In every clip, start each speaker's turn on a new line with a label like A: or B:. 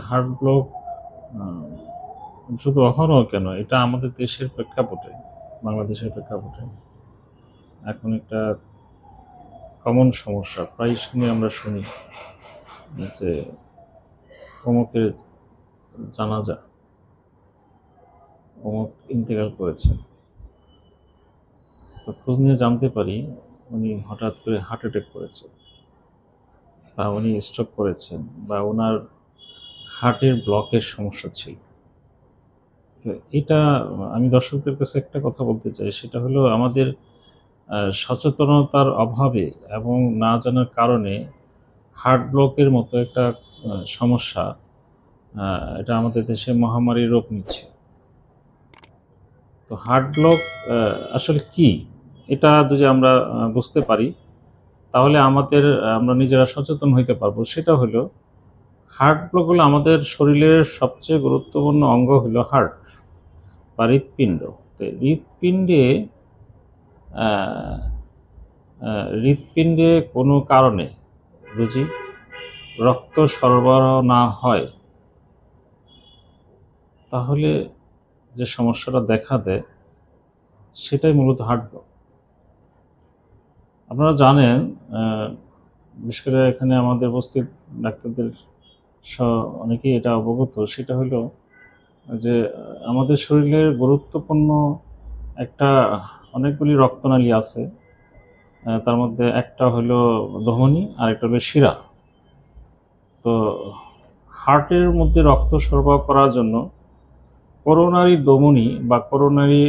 A: Heart block শুধু অহরহ কেন, এটা আমাদের দেশের প্রেক্ষাপটে, বাংলাদেশের প্রেক্ষাপটে এখন একটা কমন সমস্যা। প্রায় সময় আমরা শুনি যে অমুকের জানাজা, অমুক ইন্তেকাল করেছেন, তো খোঁজ নিয়ে জানতে পারি উনি হঠাৎ করে হার্ট অ্যাটাক করেছেন, বা উনি স্ট্রোক করেছেন, বা ওনার হার্টের ব্লকের সমস্যা ছিল। তো এটা আমি দর্শকদের কাছে একটা কথা বলতে চাই, সেটা হলো আমাদের সচেতনতার অভাবে এবং না জানার কারণে হার্ট ব্লকের মতো একটা সমস্যা এটা আমাদের দেশে মহামারী রূপ নিচ্ছে। তো হার্ট ব্লক আসলে কি, এটা যদি আমরা বুঝতে পারি তাহলে আমরা নিজেরা সচেতন হইতে পারবো। সেটা হলো হার্ট ব্লক হলো আমাদের শরীরের সবচেয়ে গুরুত্বপূর্ণ অঙ্গ হলো হার্ট বা হৃৎপিণ্ড। তো হৃৎপিণ্ডে কোনো কারণে বুঝি রক্ত সরবরাহ না হয়, তাহলে যে সমস্যাটা দেখা দেয় সেটাই মূলত হার্ট ব্লক। আপনারা জানেন, বিশেষ করে এখানে আমাদের উপস্থিত ডাক্তারদের অনেকেই এটা অবগত, সেটা হলো যে আমাদের শরীরের গুরুত্বপূর্ণ অনেকগুলি রক্তনালী আছে। তার মধ্যে একটা হলো ধমনী আর একটা হলো শিরা। তো হার্টের মধ্যে রক্ত সরবরাহ করার জন্য করোনারি ধমনী বা করোনারি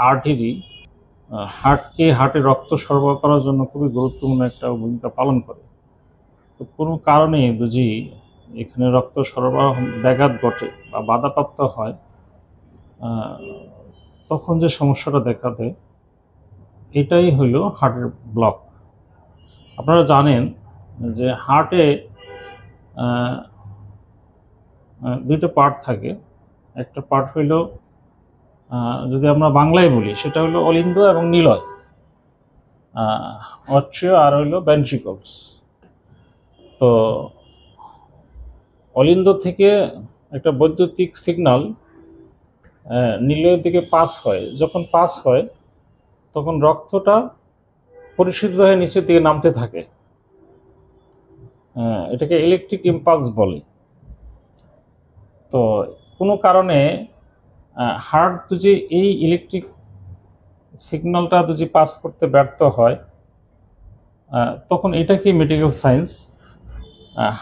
A: আর্টারি হার্টে রক্ত সরবরাহ করার জন্য খুবই গুরুত্বপূর্ণ একটা ভূমিকা পালন করে। তো কোনো কারণে যদি এখানে রক্ত সরবরাহ ব্যাঘাত ঘটে বা বাধাপ্রাপ্ত হয়, তখন যে সমস্যাটা দেখা দেয় এটাই হলো হার্টের ব্লক। আপনারা জানেন যে হার্টে দুইটা পার্ট থাকে। একটা পার্ট হইল, যদি আমরা বাংলায় বলি, সেটা হলো অলিন্দ এবং নিলয়, অট্রিয়া আর হইল ভেন্ট্রিকলস। তো অলিন্দ থেকে একটা বৈদ্যুতিক সিগন্যাল নিলয়ের দিকে পাস হয়। যখন পাস হয় তখন রক্তটা পরিশুদ্ধ হয়ে নিচের দিকে নামতে থাকে। এটাকে ইলেকট্রিক ইম্পালস বলে। তো কোনো কারণে হার্ট যদি এই ইলেকট্রিক সিগন্যালটা যদি পাস করতে ব্যর্থ হয়, তখন এটাকে মেডিকেল সায়েন্স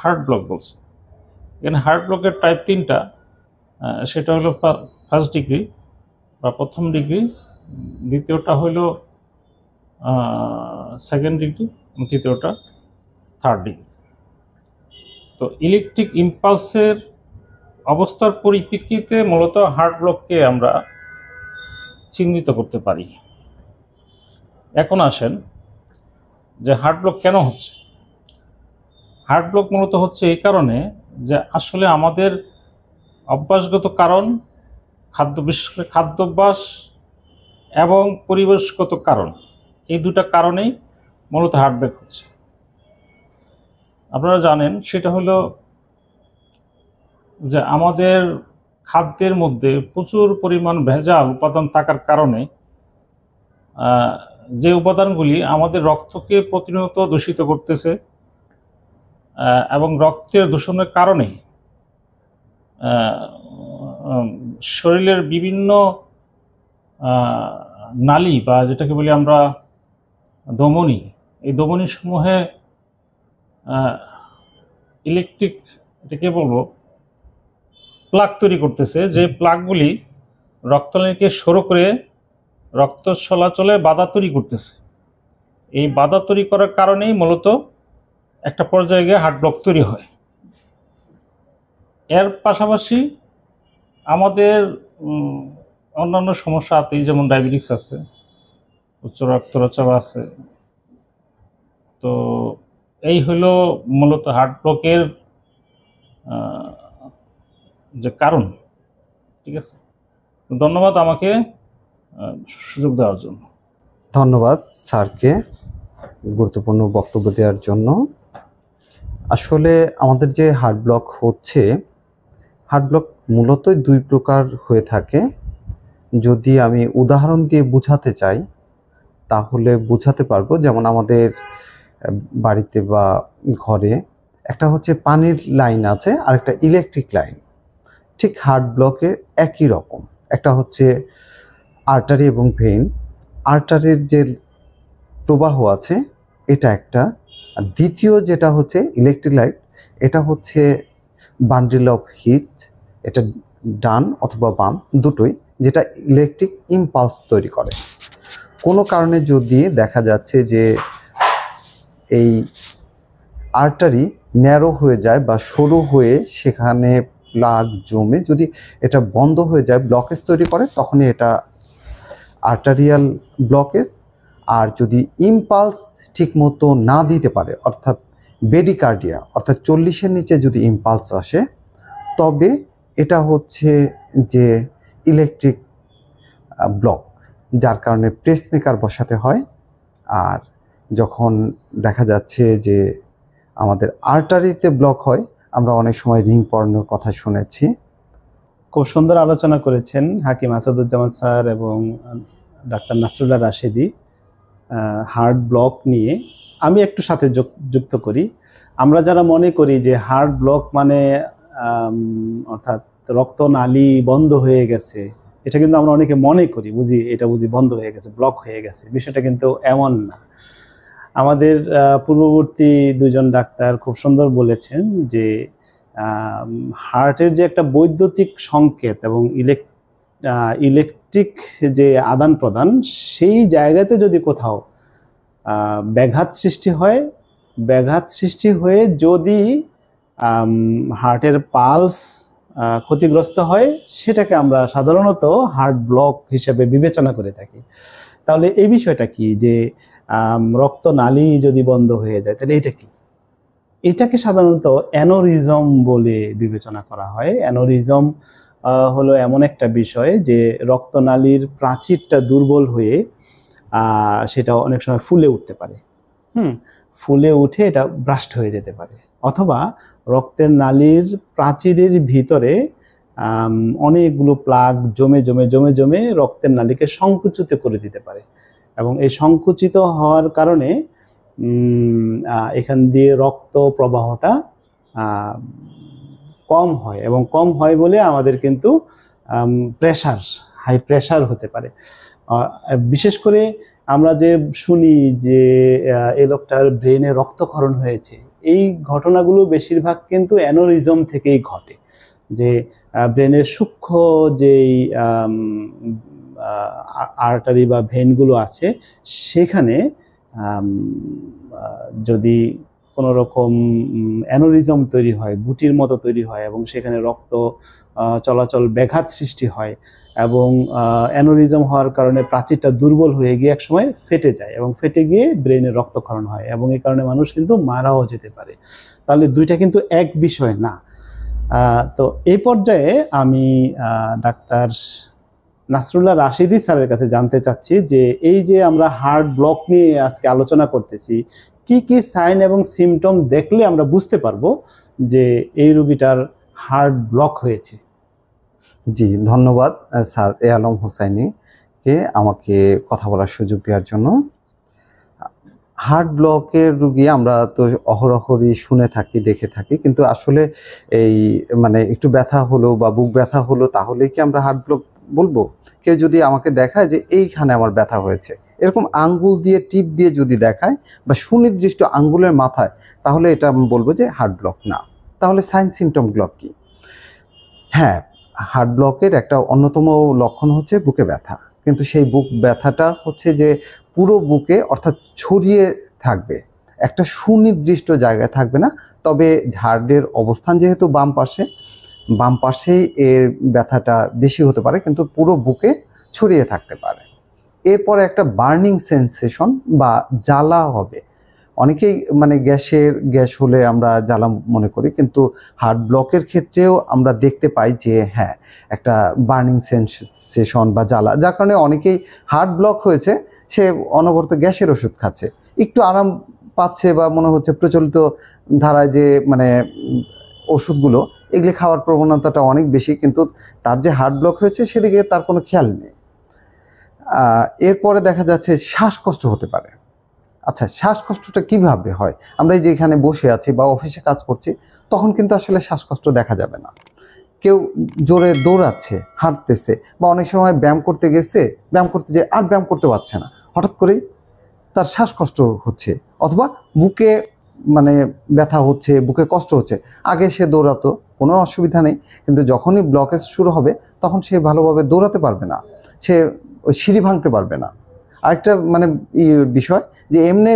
A: হার্ট ব্লক বলছে। এখানে হার্ট ব্লকের টাইপ 3টা, সেটা হলো ফার্স্ট ডিগ্রি বা প্রথম ডিগ্রি, দ্বিতীয়টা হলো সেকেন্ড ডিগ্রি, তৃতীয়টা থার্ড ডিগ্রি। তো ইলেকট্রিক ইম্পালসের অবস্থার পরিপ্রেক্ষিতে মূলত হার্ট ব্লককে আমরা চিহ্নিত করতে পারি। এখন আসেন যে হার্ট ব্লক কেন হচ্ছে। হার্ট ব্লক মূলত হচ্ছে এই কারণে যে আসলে আমাদের অভ্যাসগত কারণ, বিশেষ করে খাদ্যাভ্যাস এবং পরিবেশগত কারণ, এই দুটা কারণেই মূলত হার্ট ব্লক হচ্ছে। আপনারা জানেন সেটা হলো যে আমাদের খাদ্যের মধ্যে প্রচুর পরিমাণ ভেজাল উপাদান থাকার কারণে যে উপাদানগুলি আমাদের রক্তকে প্রতিনিয়ত দূষিত করতেছে, এবং রক্তের দূষণের কারণে শরীরের বিভিন্ন নালী বা যেটাকে বলি আমরা ধমনী, এই ধমনী সমূহে ইলেকট্রিক, এটাকে বলবো প্লাগ তৈরি করতেছে, যে প্লাগগুলি রক্তনালীকে সরু করে রক্ত চলাচলে বাধা তৈরি করতেছে। এই বাধা তৈরি করার কারণেই মূলত একটা পর্যায়ে গিয়ে হার্ট ব্লক তৈরি হয়। এর পাশাপাশি আমাদের অন্যান্য সমস্যা আছে, যেমন ডায়াবেটিস আছে, উচ্চ রক্তচাপ আছে। তো এই হলো মূলত হার্ট ব্লকের যে কারণ। ঠিক আছে, ধন্যবাদ আমাকে সুযোগ দেওয়ার জন্য।
B: ধন্যবাদ স্যারকে গুরুত্বপূর্ণ বক্তব্য দেওয়ার জন্য। আসলে আমাদের যে হার্ট ব্লক হচ্ছে, হার্ট ব্লক মূলত দুই প্রকার হয়ে থাকে। যদি আমি উদাহরণ দিয়ে বোঝাতে চাই তাহলে বোঝাতে পারবো, যেমন আমাদের বাড়িতে বা ঘরে একটা হচ্ছে পানির লাইন আছে আর একটা ইলেকট্রিক লাইন, ঠিক হার্ট ব্লকের একই রকম। একটা হচ্ছে আর্টারি এবং ভেইন। আর্টারির যে প্রবাহ আছে এটা একটা, আর দ্বিতীয় যেটা হচ্ছে ইলেকট্রিক লাইট, এটা হচ্ছে বান্ডিল অফ হিট, এটা ডান অথবা বাম দুটোই, যেটা ইলেকট্রিক ইম্পালস তৈরি করে। কোনো কারণে যদি দেখা যাচ্ছে যে এই আর্টারি ন্যারো হয়ে যায় বা সরু হয়ে সেখানে প্লাগ জমে যদি এটা বন্ধ হয়ে যায়, ব্লকেজ তৈরি করে, তখনই এটা আর্টারিয়াল ব্লকেজ। আর যদি ইম্পালস ঠিকমতো না দিতে পারে, অর্থাৎ বেডিকার্ডিয়া, অর্থাৎ 40-এর নিচে যদি ইম্পালস আসে, তবে এটা হচ্ছে যে ইলেকট্রিক ব্লক, যার কারণে পেসমেকার বসাতে হয়। আর যখন দেখা যাচ্ছে যে আমাদের আর্টারিতে ব্লক হয়, আমরা অনেক সময় রিং পরানোর কথা শুনেছি।
C: খুব সুন্দর আলোচনা করেছেন হাকিম আসাদুজ্জামান স্যার এবং ডাক্তার নাসরুল্লাহ রাশেদী হার্ট ব্লক নিয়ে। আমি একটু সাথে যুক্ত করি, আমরা যারা মনে করি যে হার্ট ব্লক মানে অর্থাৎ রক্তনালী বন্ধ হয়ে গেছে, এটা কিন্তু আমরা অনেকে মনে করি, এটা বুঝি বন্ধ হয়ে গেছে, ব্লক হয়ে গেছে। বিষয়টা কিন্তু এমন না। আমাদের পূর্ববর্তী দুজন ডাক্তার খুব সুন্দর বলেছেন যে হার্টের যে একটা বৈদ্যুতিক সংকেত এবং ইলেকট্রিক যে আদান প্রদান, সেই জায়গাতে যদি কোথাও ব্যাঘাত সৃষ্টি হয়ে যদি হার্টের পালস ক্ষতিগ্রস্ত হয়, সেটাকে আমরা সাধারণত হার্ট ব্লক হিসেবে বিবেচনা করে থাকি। তাহলে এই বিষয়টা কি, যে রক্তনালী যদি বন্ধ হয়ে যায়, তাহলে এটা কি? এটাকে সাধারণত অ্যানোরিজম বলে বিবেচনা করা হয়। অ্যানোরিজম হলো এমন একটা বিষয় যে রক্তনালীর প্রাচীরটা দুর্বল হয়ে সেটা অনেক সময় ফুলে উঠতে পারে। ফুলে উঠে এটা ব্রাস্ট হয়ে যেতে পারে, অথবা রক্তের নালীর প্রাচীরের ভিতরে অনেকগুলো প্লাগ জমে রক্তের নালীকে সংকুচিত করে দিতে পারে, এবং এই সংকুচিত হওয়ার কারণে এখান দিয়ে রক্ত প্রবাহটা কম হয়, এবং কম হয় বলে আমাদের কিন্তু হাই প্রেশার হতে পারে। বিশেষ করে আমরা যে শুনি যে এই লোকটার ব্রেনে রক্তক্ষরণ হয়েছে, এই ঘটনাগুলো বেশিরভাগ কিন্তু অ্যানোরিজম থেকেই ঘটে, যে ব্রেনের সূক্ষ্ম যেই আর্টারি বা ভেনগুলো আছে, সেখানে যদি কোনো রকম অ্যানোরিজম তৈরি হয়, গুটির মতো তৈরি হয়, এবং সেখানে রক্ত চলাচল ব্যাঘাত সৃষ্টি হয়, এবং অ্যানোরিজম হওয়ার কারণে প্রাচীরটা দুর্বল হয়ে গিয়ে একসময় ফেটে যায়, এবং ফেটে গিয়ে ব্রেনে রক্তক্ষরণ হয়, এবং এই কারণে মানুষ কিন্তু মারাও যেতে পারে। তাহলে দুইটা কিন্তু এক বিষয় না। তো এই পর্যায়ে আমি ডাক্তার নাসরুল্লাহ রাশেদী স্যারের কাছে জানতে চাচ্ছি যে এই যে আমরা হার্ট ব্লক নিয়ে আজকে আলোচনা করতেছি, কি কি সাইন এবং সিমটম দেখলে আমরা বুঝতে পারবো যে এই রোগীটার হার্ট ব্লক হয়েছে?
B: জি, ধন্যবাদ স্যার এ আলম হোসাইনিকে আমাকে কথা বলার সুযোগ দেওয়ার জন্য। হার্ট ব্লকের রুগী আমরা তো অহরহরই শুনে থাকি, দেখে থাকি, কিন্তু আসলে এই মানে একটু ব্যথা হলো বা বুক ব্যথা হলো তাহলেই কি আমরা হার্ট ব্লক বলবো? কেউ যদি আমাকে দেখায় যে এইখানে আমার ব্যথা হয়েছে, এরকম আঙ্গুল দিয়ে টিপ দিয়ে যদি দেখায় বা সুনির্দিষ্ট আঙ্গুলের মাথায়, তাহলে এটা আমি বলবো যে হার্ট ব্লক না। তাহলে সাইন সিমটমগুলো কি? হ্যাঁ, হার্ট ব্লকের একটা অন্যতম লক্ষণ হচ্ছে বুকে ব্যথা, কিন্তু সেই বুক ব্যথাটা হচ্ছে যে পুরো বুকে, অর্থাৎ ছড়িয়ে থাকবে, একটা সুনির্দিষ্ট জায়গায় থাকবে না। তবে হার্টের অবস্থান যেহেতু বাম পাশেই এর ব্যথাটা বেশি হতে পারে, কিন্তু পুরো বুকে ছড়িয়ে থাকতে পারে। এরপরে একটা বার্নিং সেন্সেশন বা জ্বালা হবে। অনেকেই মানে গ্যাস হলে আমরা জ্বালা মনে করি, কিন্তু হার্ট ব্লকের ক্ষেত্রেও আমরা দেখতে পাই যে হ্যাঁ, একটা বার্নিং সেন্সেশন বা জ্বালা, যার কারণে অনেকেই হার্ট ব্লক হয়েছে, সে অনবরত গ্যাসের ওষুধ খাচ্ছে, একটু আরাম পাচ্ছে বা মনে হচ্ছে প্রচলিত ধারায় যে মানে ওষুধগুলো, এগুলি খাওয়ার প্রবণতাটা অনেক বেশি, কিন্তু তার যে হার্ট ব্লক হয়েছে সেদিকে তার কোনো খেয়াল নেই। এরপরে দেখা যাচ্ছে শ্বাসকষ্ট হতে পারে। আচ্ছা, শ্বাসকষ্টটা কিভাবে হয়? আমরা এই যে এখানে বসে আছি বা অফিসে কাজ করছি, তখন কিন্তু আসলে শ্বাসকষ্ট দেখা যাবে না। কেউ জোরে দৌড়াচ্ছে, হাঁটতেছে, বা অনেক সময় ব্যায়াম করতে গেছে, ব্যায়াম করতে যেয়ে আর ব্যায়াম করতে পারছে না, হঠাৎ করেই তার শ্বাসকষ্ট হচ্ছে, অথবা বুকে মানে ব্যথা হচ্ছে, বুকে কষ্ট হচ্ছে। আগে সে দৌড়াতো, কোনো অসুবিধা নেই, কিন্তু যখনই ব্লকেজ শুরু হবে তখন সে ভালোভাবে দৌড়াতে পারবে না, সে ওই সিঁড়ি ভাঙতে পারবে না। আরেকটা মানে বিষয় যে এমনি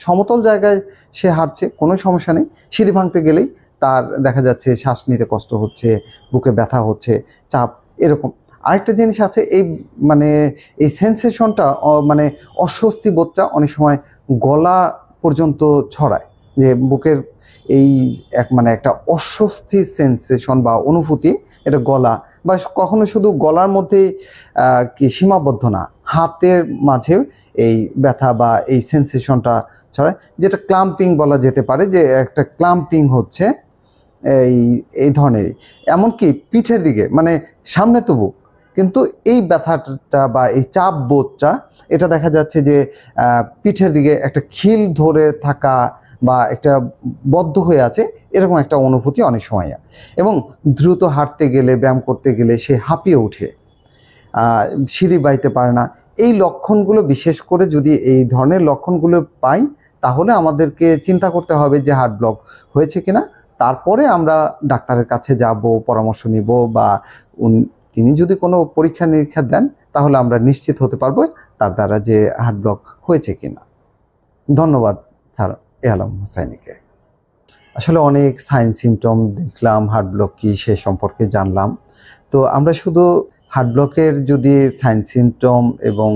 B: সমতল জায়গায় সে হাঁটছে, কোনো সমস্যা নেই, সিঁড়ি ভাঙতে গেলেই তার দেখা যাচ্ছে শ্বাস নিতে কষ্ট হচ্ছে, বুকে ব্যথা হচ্ছে, চাপ, এরকম। আরেকটা জিনিস আছে, এই মানে এই সেন্সেশনটা মানে অস্বস্তি বোধটা অনেক সময় গলা পর্যন্ত ছড়ায়, যে বুকের এই মানে একটা অস্বস্তি সেন্সেশন বা অনুভূতি, এটা গলা বা কখনো শুধু গলার মধ্যে কি সীমাবদ্ধ না, হাতের মাঝে এই ব্যথা বা এই সেন্সেশনটা ছড়ায়, যেটা ক্লাম্পিং বলা যেতে পারে, যে একটা ক্লাম্পিং হচ্ছে এই ধরনের। এমনকি পিঠের দিকে, মানে সামনে তো বুক, কিন্তু এই ব্যথাটা বা এই চাপ বোধটা, এটা দেখা যাচ্ছে যে পিঠের দিকে একটা খিল ধরে থাকা বা একটা বদ্ধ হয়ে আছে, এরকম একটা অনুভূতি অনেক সময়। এবং দ্রুত হাঁটতে গেলে, ব্যায়াম করতে গেলে সে হাঁপিয়ে ওঠে, সিঁড়ি বাইতে পারে না। এই লক্ষণগুলো, বিশেষ করে যদি এই ধরনের লক্ষণগুলো পাই, তাহলে আমাদেরকে চিন্তা করতে হবে যে হার্ট ব্লক হয়েছে কিনা। তারপরে আমরা ডাক্তারের কাছে যাব, পরামর্শ নিব, বা তিনি যদি কোনো পরীক্ষা নিরীক্ষা দেন, তাহলে আমরা নিশ্চিত হতে পারবো তার দ্বারা যে হার্ট ব্লক হয়েছে কিনা। ধন্যবাদ স্যার এ আলম হোসাইনিকে। আসলে অনেক সাইন সিমটম দেখলাম, হার্ট ব্লক কি সে সম্পর্কে জানলাম। তো আমরা শুধু হার্ট ব্লকের যদি সাইন সিমটম এবং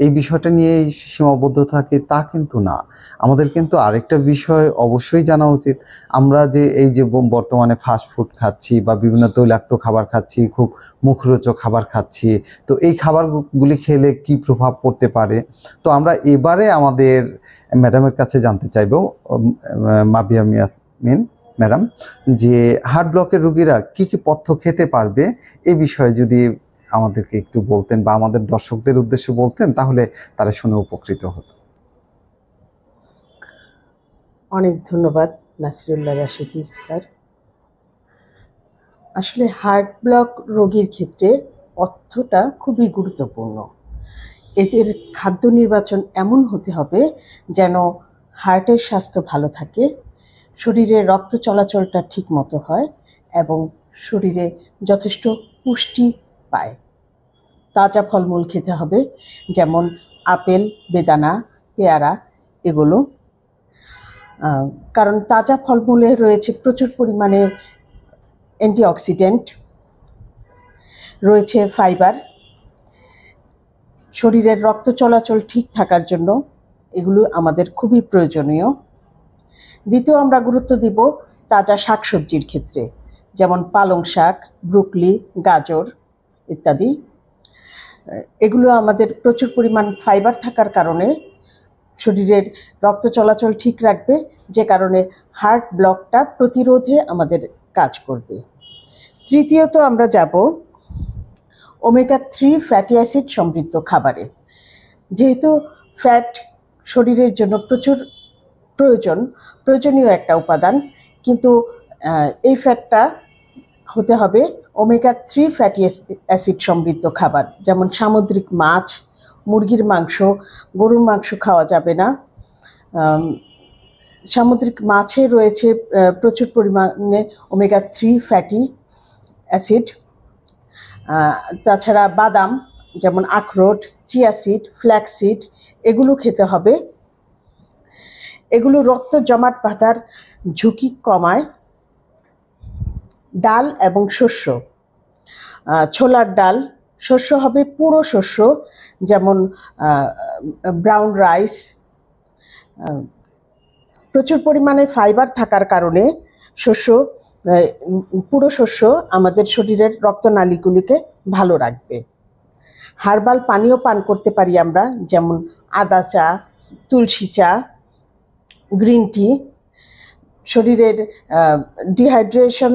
B: এই বিষয়টা নিয়েই সীমাবদ্ধ থাকে তা কিন্তু না, আমাদের কিন্তু আরেকটা বিষয় অবশ্যই জানা উচিত। আমরা যে এই যে বর্তমানে ফাস্ট ফুড খাচ্ছি বা বিভিন্ন তৈলাক্ত খাবার খাচ্ছি, খুব মুখরোচক খাবার খাচ্ছি, তো এই খাবারগুলি খেলে কি প্রভাব পড়তে পারে। তো আমরা এবারে আমাদের ম্যাডামের কাছে জানতে চাইব, মাবিয়া ইয়াসমিন ম্যাডাম, যে হার্ট ব্লকের রোগীরা কি কি পথ্য খেতে পারবে, এই বিষয়ে যদি আমাদেরকে একটু বলতেন বা আমাদের দর্শকদের উদ্দেশ্যে বলতেন, তাহলে তারা শুনে উপকৃত হতো।
D: অনেক ধন্যবাদ নাসিরুল্লাহ রাশিদি স্যার। আসলে হার্ট ব্লক রোগীর ক্ষেত্রে পথ্যটা খুবই গুরুত্বপূর্ণ। এদের খাদ্য নির্বাচন এমন হতে হবে যেন হার্টের স্বাস্থ্য ভালো থাকে, শরীরে রক্ত চলাচলটা ঠিক মতো হয় এবং শরীরে যথেষ্ট পুষ্টি পায়। তাজা ফলমূল খেতে হবে, যেমন আপেল, বেদানা, পেয়ারা, এগুলো। কারণ তাজা ফলমূলে রয়েছে প্রচুর পরিমাণে অ্যান্টিঅক্সিডেন্ট, রয়েছে ফাইবার। শরীরের রক্ত চলাচল ঠিক থাকার জন্য এগুলো আমাদের খুবই প্রয়োজনীয়। দ্বিতীয়, আমরা গুরুত্ব দিব তাজা শাকসবজির ক্ষেত্রে, যেমন পালং শাক, ব্রুকলি, গাজর ইত্যাদি। এগুলো আমাদের প্রচুর পরিমাণ ফাইবার থাকার কারণে শরীরের রক্ত চলাচল ঠিক রাখবে, যে কারণে হার্ট ব্লকটা প্রতিরোধে আমাদের কাজ করবে। তৃতীয়ত, আমরা যাব ওমেগা 3 ফ্যাটি অ্যাসিড সমৃদ্ধ খাবারে। যেহেতু ফ্যাট শরীরের জন্য প্রচুর প্রয়োজনীয় একটা উপাদান, কিন্তু এই ফ্যাটটা হতে হবে ওমেগা 3 ফ্যাটি অ্যাসিড সমৃদ্ধ খাবার, যেমন সামুদ্রিক মাছ, মুরগির মাংস, গরুর মাংস খাওয়া যাবে না। সামুদ্রিক মাছে রয়েছে প্রচুর পরিমাণে ওমেগা 3 ফ্যাটি অ্যাসিড। তাছাড়া বাদাম, যেমন আখরোট, চিয়া সিড, ফ্ল্যাক্স সিড, এগুলো খেতে হবে। এগুলো রক্ত জমাট বাঁধার ঝুঁকি কমায়। ডাল এবং শস্য, ছোলার ডাল, শস্য হবে পুরো শস্য, যেমন ব্রাউন রাইস। প্রচুর পরিমাণে ফাইবার থাকার কারণে পুরো শস্য আমাদের শরীরের রক্তনালীগুলিকে ভালো রাখবে। হার্বাল পানীয় পান করতে পারি আমরা, যেমন আদা চা, তুলসী চা, গ্রিন টি। শরীরের ডিহাইড্রেশন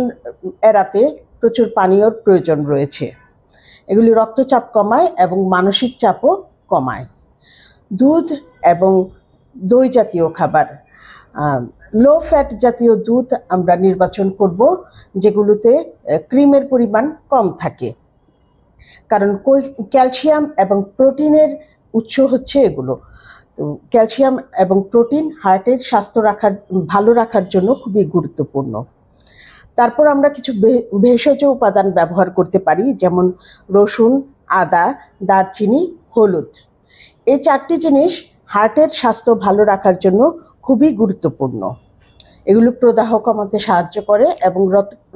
D: এড়াতে প্রচুর পানীয়র প্রয়োজন রয়েছে। এগুলি রক্তচাপ কমায় এবং মানসিক চাপও কমায়। দুধ এবং দই জাতীয় খাবার, লো ফ্যাট জাতীয় দুধ আমরা নির্বাচন করব যেগুলোতে ক্রিমের পরিমাণ কম থাকে, কারণ ক্যালসিয়াম এবং প্রোটিনের উৎস হচ্ছে এগুলো। তো ক্যালসিয়াম এবং প্রোটিন হার্টের স্বাস্থ্য ভালো রাখার জন্য খুবই গুরুত্বপূর্ণ। তারপর আমরা কিছু ভেষজ উপাদান ব্যবহার করতে পারি, যেমন রসুন, আদা, দারচিনি, হলুদ। এই 4টি জিনিস হার্টের স্বাস্থ্য ভালো রাখার জন্য খুবই গুরুত্বপূর্ণ। এগুলো প্রদাহ কমাতে সাহায্য করে এবং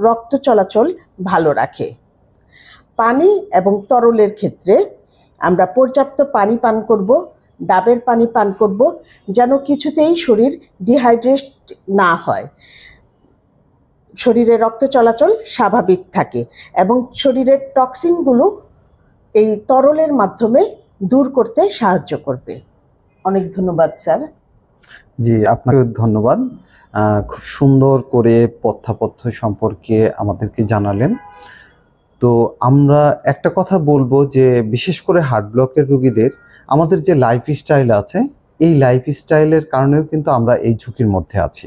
D: রক্ত চলাচল ভালো রাখে। পানি এবং তরলের ক্ষেত্রে আমরা পর্যাপ্ত পানি পান করব, ডাবের পানি পান করব, যেন কিছুতেই শরীর ডিহাইড্রেট না হয়, শরীরে রক্ত চলাচল স্বাভাবিক থাকে এবং শরীরের টক্সিনগুলো এই তরলের মাধ্যমে দূর করতে সাহায্য করবে। অনেক ধন্যবাদ স্যার।
B: জি, আপনাকে ধন্যবাদ। খুব সুন্দর করে পথ্যাপথ্য সম্পর্কে আমাদেরকে জানালেন। তো আমরা একটা কথা বলবো যে বিশেষ করে হার্ট ব্লকের রোগীদের আমাদের যে লাইফস্টাইল আছে, এই লাইফস্টাইলের কারণেও কিন্তু আমরা এই ঝুঁকির মধ্যে আছি।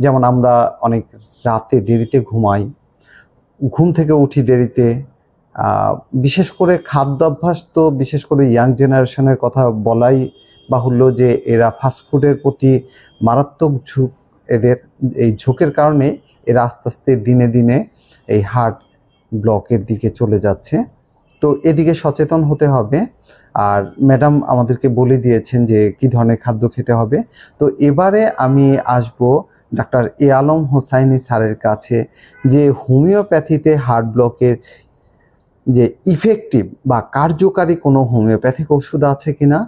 B: যেমন আমরা অনেক রাতে দেরিতে ঘুমাই, ঘুম থেকে উঠি দেরিতে, বিশেষ করে খাদ্যাভ্যাস তো বিশেষ করে ইয়াং জেনারেশনের কথা বলাই বাহুল্য যে এরা ফাস্টফুডের প্রতি মারাত্মক ঝোঁক, এদের এই ঝোঁকের কারণে এরা আস্তে আস্তে দিনে দিনে এই হার্ট ব্লকের দিকে চলে যাচ্ছে। তো এদিকে সচেতন হতে হবে। আর ম্যাডাম আমাদেরকে বলে দিয়েছেন যে কি ধরনের খাদ্য খেতে হবে। তো এবারে আমি আসব ডাক্তার এ আলম হোসাইনি স্যারের কাছে, যে হোমিওপ্যাথিতে হার্ট ব্লকের যে ইফেক্টিভ বা কার্যকারী কোনো হোমিওপ্যাথিক ওষুধ আছে কিনা,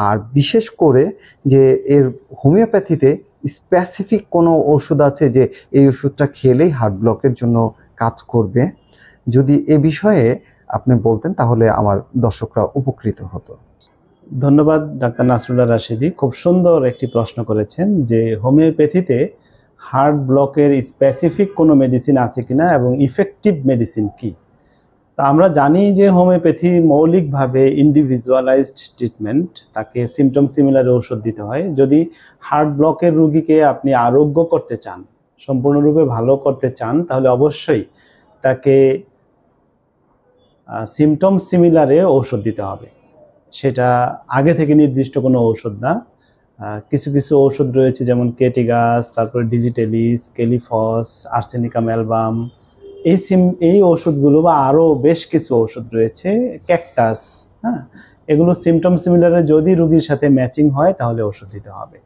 B: আর বিশেষ করে যে এর হোমিওপ্যাথিতে স্পেসিফিক কোনো ওষুধ আছে যে এই ওষুধটা খেলেই হার্ট ব্লকের জন্য কাজ করবে। যদি এ বিষয়ে আপনি বলতেন তাহলে আমার দর্শকরা উপকৃত হতো।
C: ধন্যবাদ ডাক্তার নাসরুল্লাহ রাশিদি, খুব সুন্দর একটি প্রশ্ন করেছেন যে হোমিওপ্যাথিতে হার্ট ব্লকের স্পেসিফিক কোনো মেডিসিন আছে কিনা এবং ইফেক্টিভ মেডিসিন কি। তা আমরা জানি যে হোমিওপ্যাথি মৌলিকভাবে ইন্ডিভিজুয়ালাইজড ট্রিটমেন্ট, তাকে সিমটম সিমিলার ওষুধ দিতে হয়। যদি হার্ট ব্লকের রোগীকে আপনি আরোগ্য করতে চান, সম্পূর্ণরূপে ভালো করতে চান, তাহলে অবশ্যই তাকে সিমটম সিমিলারে ঔষধ দিতে হবে। সেটা আগে থেকে নির্দিষ্ট কোনো ঔষধ না। কিছু কিছু ঔষধ রয়েছে যেমন কেটিগাস, তারপরে ডিজিটেলিস, কেলিফস, আর্সেনিকাম অ্যালবাম, এই ওষুধগুলো বা আরও বেশ কিছু ওষুধ রয়েছে, ক্যাকটাস, হ্যাঁ, এগুলো সিমটম সিমিলারে যদি রোগীর সাথে ম্যাচিং হয় তাহলে ওষুধ দিতে হবে।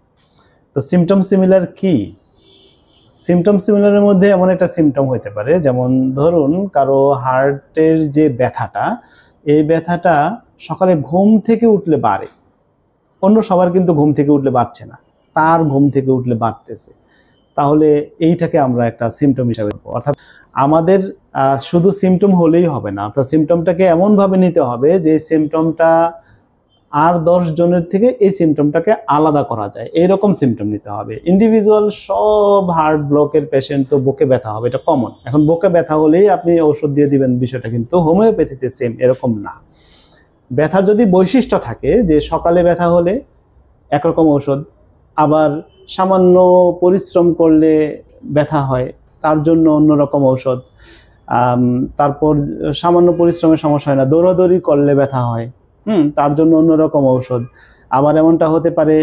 C: তো সিমটম সিমিলার কি? সিমটম সিমিলারের মধ্যে এমন একটা সিমটম হতে পারে, যেমন ধরুন কারো হার্টের যে ব্যথাটা, এই ব্যথাটা সকালে ঘুম থেকে উঠলে বাড়ে, অন্য সবার কিন্তু ঘুম থেকে উঠলে বাড়ছে না, তার ঘুম থেকে উঠলে বাড়তেছে, তাহলে এইটাকে আমরা একটা সিমটম হিসাবে, অর্থাৎ আমাদের শুধু সিমটম হলেই হবে না, অর্থাৎ সিমটমটাকে এমনভাবে নিতে হবে যে সিমটমটা আর 10 জনের থেকে এই সিমটমটাকে আলাদা করা যায়, এইরকম সিমটম নিতে হবে। ইন্ডিভিজুয়াল সব হার্ট ব্লকের পেশেন্ট তো বুকে ব্যথা হবে, এটা কমন। এখন বুকে ব্যথা হলেই আপনি ওষুধ দিয়ে দিবেন, বিষয়টা কিন্তু হোমিওপ্যাথিতে সেম এরকম না। ব্যথার যদি বৈশিষ্ট্য থাকে যে সকালে ব্যথা হলে একরকম ঔষধ, আবার সামান্য পরিশ্রম করলে ব্যথা হয় তার জন্য অন্যরকম ঔষধ, তারপর সামান্য পরিশ্রমের সমস্যা হয় না, দৌড়াদৌড়ি করলে ব্যথা হয়, তার জন্য অন্যরকম ঔষধ। আবার এমনটা হতে পারে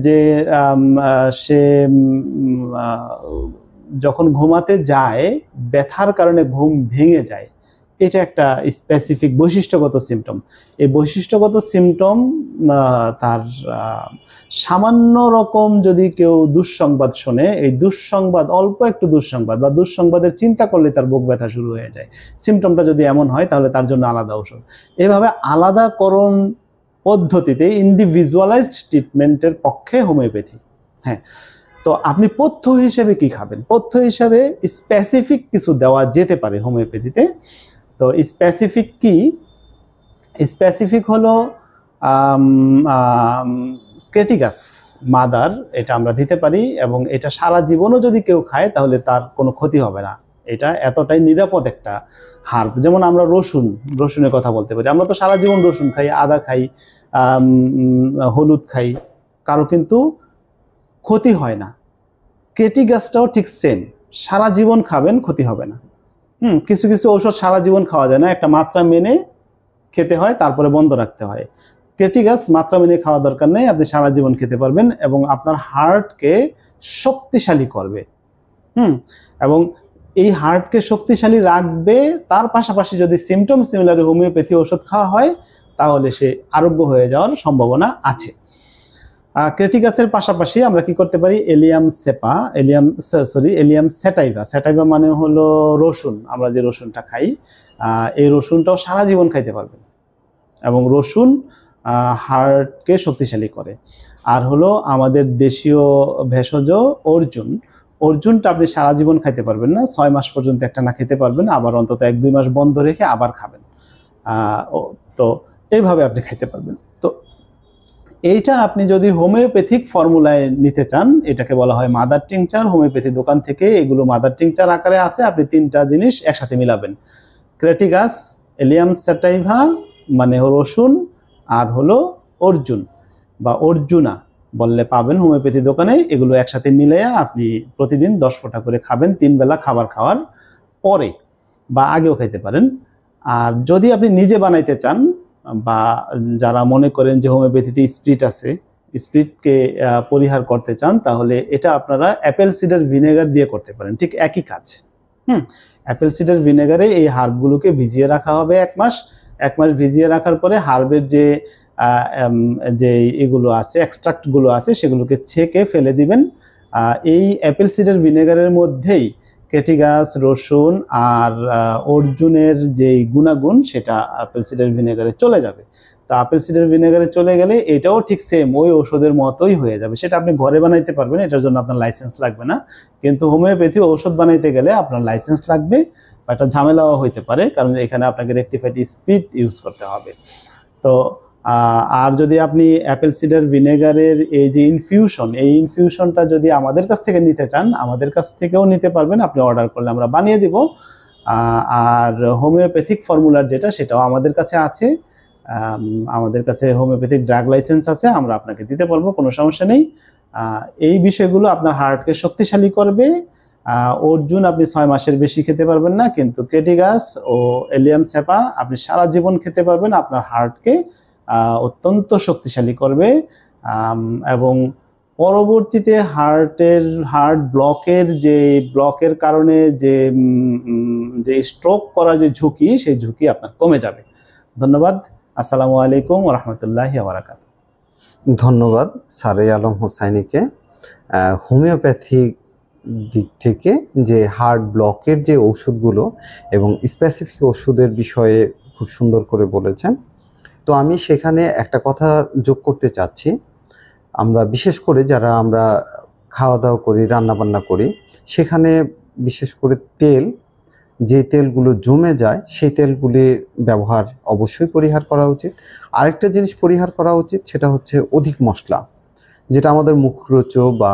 C: যে সে যখন ঘুমাতে যায় ব্যথার কারণে ঘুম ভেঙে যায়, এটা একটা স্পেসিফিক বৈশিষ্ট্যগত সিমটম। এই বৈশিষ্ট্যগত সিমটম তার সামান্য রকম যদি কেউ দুঃসংবাদ শোনে, এই দুঃসংবাদ, অল্প একটু দুঃসংবাদ বা দুঃসংবাদের চিন্তা করলে তার বুক ব্যথা শুরু হয়ে যায়, সিমটমটা যদি এমন হয় তাহলে তার জন্য আলাদা ওষুধ। এভাবে আলাদাকরণ পদ্ধতিতে ইন্ডিভিজুয়ালাইজড ট্রিটমেন্টের পক্ষে হোমিওপ্যাথি। হ্যাঁ, তো আপনি পথ্য হিসেবে কি খাবেন? পথ্য হিসাবে স্পেসিফিক কিছু দেওয়া যেতে পারে হোমিওপ্যাথিতে। তো স্পেসিফিক কি? স্পেসিফিক হলো ক্রেটিগাস মাদার, এটা আমরা দিতে পারি এবং এটা সারা জীবনও যদি কেউ খায় তাহলে তার কোনো ক্ষতি হবে না। এটা এতটাই নিরাপদ একটা হার্ব। যেমন আমরা রসুনের কথা বলতে পারি, আমরা তো সারা জীবন রসুন খাই, আদা খাই, হলুদ খাই, কারো কিন্তু ক্ষতি হয় না। ক্রেটিগাসটাও ঠিক সেম, সারা জীবন খাবেন, ক্ষতি হবে না। কিছু কিছু ঔষধ সারা জীবন খাওয়া যায় না, একটা মাত্রা মেনে খেতে হয়, তারপরে বন্ধ রাখতে হয়। ক্রেটিগাস মাত্রা মেনে খাওয়া দরকার নেই, আপনি সারা জীবন খেতে পারবেন এবং আপনার হার্টকে শক্তিশালী করবে। এবং এই হার্টকে শক্তিশালী রাখবে, তার পাশাপাশি যদি সিমটম সিমিলার হোমিওপ্যাথি ওষুধ খাওয়া হয় তাহলে সে আরোগ্য হয়ে যাওয়ার সম্ভাবনা আছে। ক্রেটিগাসের পাশাপাশি আমরা কি করতে পারি, এলিয়াম স্যাটাইভা। স্যাটাইভা মানে হলো রসুন, আমরা যে রসুনটা খাই, এই রসুনটাও সারা জীবন খাইতে পারবেন এবং রসুন হার্টকে শক্তিশালী করে। আর হলো আমাদের দেশীয় ভেষজ অর্জুনটা আপনি সারা জীবন খাইতে পারবেন না, 6 মাস পর্যন্ত একটা না খেতে পারবেন, আবার অন্তত 1-2 মাস বন্ধ রেখে আবার খাবেন। তো এইভাবে আপনি খাইতে পারবেন। তো এইটা আপনি যদি হোমিওপ্যাথিক ফর্মুলায় নিতে চান, এটাকে বলা হয় মাদার টিংচার। হোমিওপ্যাথি দোকান থেকে এগুলো মাদার টিংচার আকারে আছে, আপনি 3টা জিনিস একসাথে মিলাবেন, ক্রেটিগাস, এলিয়াম স্যাটাইভা মানে রসুন, আর হলো অর্জুন বা অর্জুনা বললে পাবেন হোমিওপ্যাথি দোকানে। এগুলো একসাথে মিলিয়ে আপনি প্রতিদিন 10 ফোঁটা করে খাবেন, 3 বেলা খাবার খাওয়ার পরে বা আগেও খাইতে পারেন। আর যদি আপনি নিজে বানাইতে চান বা যারা মনে করেন যে হোমিওপ্যাথিতে স্প্রিট আছে, স্প্রিটকে পরিহার করতে চান, তাহলে এটা আপনারা অ্যাপেল সিডার ভিনেগার দিয়ে করতে পারেন, ঠিক একই কাজ। অ্যাপেল সিডার ভিনেগারে এই হার্বগুলোকে ভিজিয়ে রাখা হবে 1 মাস। 1 মাস ভিজিয়ে রাখার পরে হার্বের যে এগুলো আছে, এক্সট্রাক্টগুলো আছে, সেগুলোকে ছেঁকে ফেলে দিবেন। এই অ্যাপেল সিডার ভিনেগারের মধ্যেই ক্রেটিগাস, রসুন আর অর্জুনের যে গুণাগুণ সেটা অ্যাপেল সিডার ভিনেগারে চলে যাবে। তো অ্যাপেল সিডার ভিনেগারে চলে গেলে এটাও ঠিক সেম ওই ওষুধের মতোই হয়ে যাবে। সেটা আপনি ঘরে বানাইতে পারবেন, এটার জন্য আপনার লাইসেন্স লাগবে না। কিন্তু হোমিওপ্যাথি ঔষধ বানাইতে গেলে আপনার লাইসেন্স লাগবে বা একটা ঝামেলাও হইতে পারে, কারণ এখানে আপনাকে রেকটিফাইড স্পিড ইউজ করতে হবে। তো আর যদি আপনি অ্যাপেল সিডার ভিনেগারের এই যে এই ইনফিউশনটা যদি আমাদের কাছ থেকে নিতে চান, আমাদের কাছ থেকেও নিতে পারবেন, আপনি অর্ডার করলে আমরা বানিয়ে দিব। আর হোমিওপ্যাথিক ফর্মুলার যেটা, সেটাও আমাদের কাছে আছে। আমাদের কাছে হোমিওপ্যাথিক ড্রাগ লাইসেন্স আছে, আমরা আপনাকে দিতে পারবো, কোনো সমস্যা নেই। এই বিষয়গুলো আপনার হার্টকে শক্তিশালী করবে। অর্জুন আপনি 6 মাসের বেশি খেতে পারবেন না, কিন্তু ক্রেটিগাস ও এলিয়াম স্যাপা আপনি সারা জীবন খেতে পারবেন, আপনার হার্টকে অত্যন্ত শক্তিশালী করবে। এবং পরবর্তীতে হার্ট ব্লকের কারণে যে স্ট্রোক করার যে ঝুঁকি, সেই ঝুঁকি আপনার কমে যাবে। ধন্যবাদ। আসসালামু আলাইকুম ওয়া রাহমাতুল্লাহি ওয়া বারাকাতুহু।
B: ধন্যবাদ সারে আলম হোসাইনিকে। হোমিওপ্যাথিক দিক থেকে যে হার্ট ব্লকের যে ওষুধগুলো এবং স্পেসিফিক ওষুধের বিষয়ে খুব সুন্দর করে বলেছেন। তো আমি সেখানে একটা কথা যোগ করতে চাচ্ছি। আমরা বিশেষ করে যারা আমরা খাওয়া দাওয়া করি, রান্নাবান্না করি, সেখানে বিশেষ করে যে তেলগুলো জমে যায়, সেই তেলগুলির ব্যবহার অবশ্যই পরিহার করা উচিত। আরেকটা জিনিস পরিহার করা উচিত, সেটা হচ্ছে অধিক মশলা, যেটা আমাদের মুখরোচক বা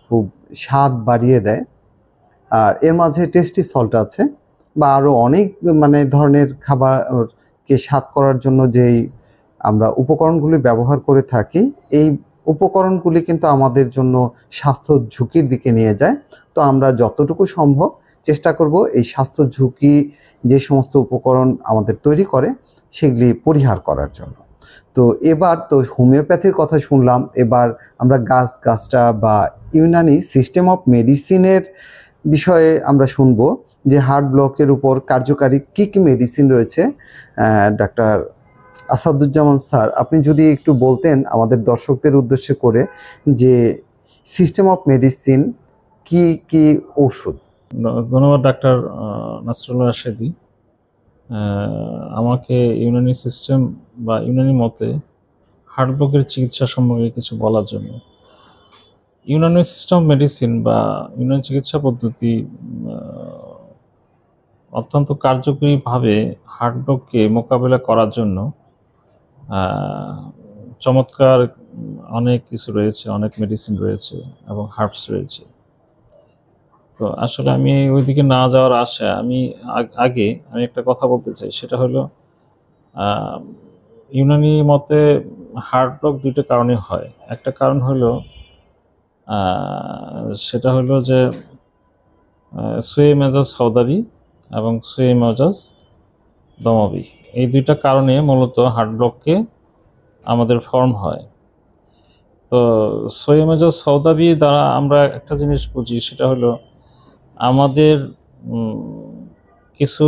B: খুব স্বাদ বাড়িয়ে দেয়। আর এর মাঝে টেস্টি সল্ট আছে বা আরও অনেক ধরনের খাবারকে স্বাদ করার জন্য যেই আমরা উপকরণগুলি ব্যবহার করে থাকি, এই উপকরণগুলি কিন্তু আমাদের জন্য স্বাস্থ্য ঝুঁকির দিকে নিয়ে যায়। তো আমরা যতটুকু সম্ভব চেষ্টা করব এই স্বাস্থ্য ঝুঁকি যে সমস্ত উপকরণ আমাদের তৈরি করে সেগুলি পরিহার করার জন্য। তো এবার তো হোমিওপ্যাথির কথা শুনলাম, এবার আমরা গাছটা বা ইউনানি সিস্টেম অফ মেডিসিনের বিষয়ে আমরা শুনব যে হার্ট ব্লকের উপর কার্যকারী কী কী মেডিসিন রয়েছে। ডাক্তার আসাদুজ্জামান স্যার, আপনি যদি একটু বলতেন আমাদের দর্শকদের উদ্দেশ্য করে যে সিস্টেম অফ মেডিসিন কি কি ওষুধ।
A: ধন্যবাদ ডাক্তার নাসরুল্লাহ রাশেদি। আমাকে ইউনানি সিস্টেম বা ইউনানি মতে হার্ট ব্লকের চিকিৎসা সম্পর্কে কিছু বলার জন্য। ইউনানি সিস্টেম অফ মেডিসিন বা ইউনানি চিকিৎসা পদ্ধতি অত্যন্ত কার্যকরীভাবে হার্ট ব্লককে মোকাবেলা করার জন্য চমৎকার অনেক কিছু রয়েছে, অনেক মেডিসিন রয়েছে এবং হার্বস রয়েছে। তো আসলে আমি ওইদিকে না যাওয়ার আশা আমি আগে আমি একটা কথা বলতে চাই, সেটা হলো ইউনানি মতে হার্ট ব্লক দুইটা কারণে হয়। একটা কারণ হলো সেটা হলো যে সুয়ে মেজাজ সৌদাবি এবং সুয়ে মেজাজ দমাবি, এই দুইটা কারণে মূলত হার্ট ব্লককে আমাদের ফর্ম হয়। তো সুয়ে মেজাজ সৌদাবি দ্বারা আমরা একটা জিনিস বুঝি, সেটা হলো আমাদের কিছু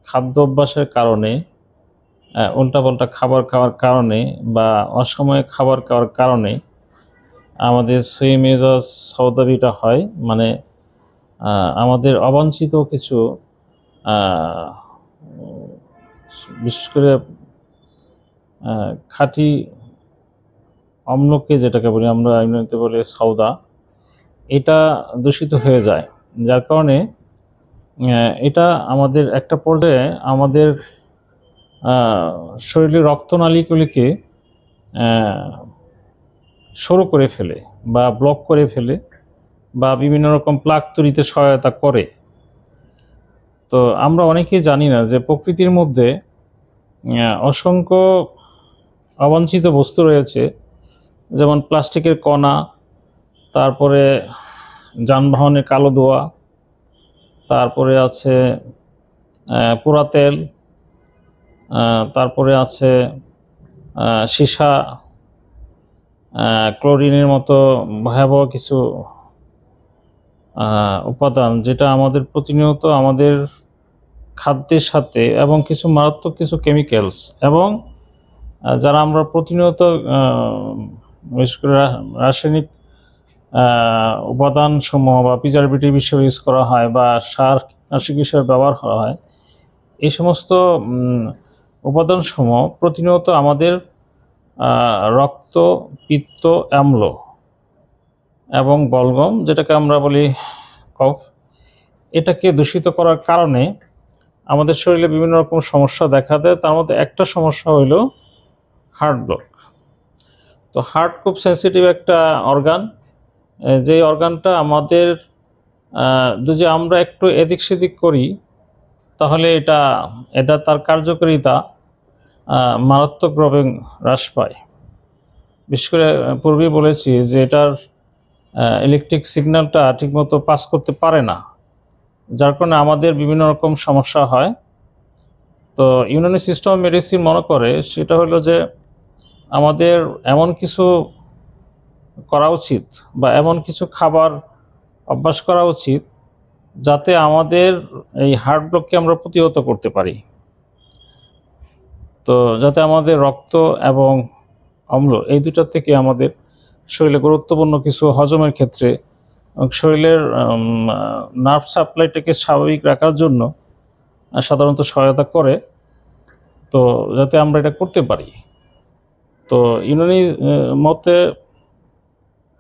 A: খাদ্য অভ্যাসের কারণে, উল্টাপাল্টা খাবার খাওয়ার কারণে বা অসময়ে খাবার খাওয়ার কারণে আমাদের সুয়ে মেজাজ সৌদাবিটা হয়। মানে আমাদের অবাঞ্ছিত কিছু বিশেষ করে খাঁটি অম্লকে, যেটাকে বলি আমরা ইংরেজিতে বলি সৌদা, এটা দূষিত হয়ে যায়, যার কারণে এটা আমাদের একটা পর্যায়ে আমাদের শরীরের রক্তনালীগুলিকে সরু করে ফেলে বা ব্লক করে ফেলে বা বিভিন্ন রকম প্লাক তৈরিতে সহায়তা করে। তো আমরা অনেকেই জানি না যে প্রকৃতির মধ্যে অসংখ্য অবাঞ্ছিত বস্তু রয়েছে, যেমন প্লাস্টিকের কণা, তারপরে যানবাহনের কালো ধোঁয়া, তারপরে আছে পোড়া তেল, তারপরে আছে সীসা, ক্লোরিনের মতো ভয়াবহ কিছু উপাদান, যেটা আমাদের প্রতিনিয়ত আমাদের খাদ্যের সাথে, এবং কিছু মারাত্মক কিছু কেমিক্যালস, এবং যারা আমরা প্রতিনিয়ত বিশেষ করে রাসায়নিক উপাদান সমূহ বা প্রিজারভেটিভ হিসেবে ইউজ করা হয় বা সার কীটনাশক হিসেবে ব্যবহার করা হয়, এই সমস্ত উপাদান সমূহ প্রতিনিয়ত আমাদের রক্ত, পিত্ত, অম্ল এবং বলগম, যেটাকে আমরা বলি কফ, এটাকে দূষিত করার কারণে আমাদের শরীরে বিভিন্ন রকম সমস্যা দেখা দেয়। তার মধ্যে একটা সমস্যা হইল হার্ট ব্লক। তো হার্ট খুব সেন্সিটিভ একটা অর্গান, যে অর্গানটা আমাদের যদি আমরা একটু এদিক সেদিক করি তাহলে এটা তার কার্যকারিতা মারাত্মকভাবে হ্রাস পায়। বিশেষ করে পূর্বেই বলেছি যে এটার ইলেকট্রিক সিগন্যালটা ঠিকমতো পাস করতে পারে না, যার কারণে আমাদের বিভিন্ন রকম সমস্যা হয়। তো ইউনানি সিস্টেম অফ মেডিসিন মনে করে সেটা হলো যে আমাদের এমন কিছু করা উচিত বা এমন কিছু খাবার অভ্যাস করা উচিত যাতে আমাদের এই হার্ট ব্লককে আমরা প্রতিহত করতে পারি। তো যাতে আমাদের রক্ত এবং অম্ল এই দুটার থেকে আমাদের শরীরে গুরুত্বপূর্ণ কিছু হজমের ক্ষেত্রে, শরীরের নার্ভ সাপ্লাইটাকে স্বাভাবিক রাখার জন্য সাধারণত সহায়তা করে। তো যাতে আমরা এটা করতে পারি। তো ইউনানি মতে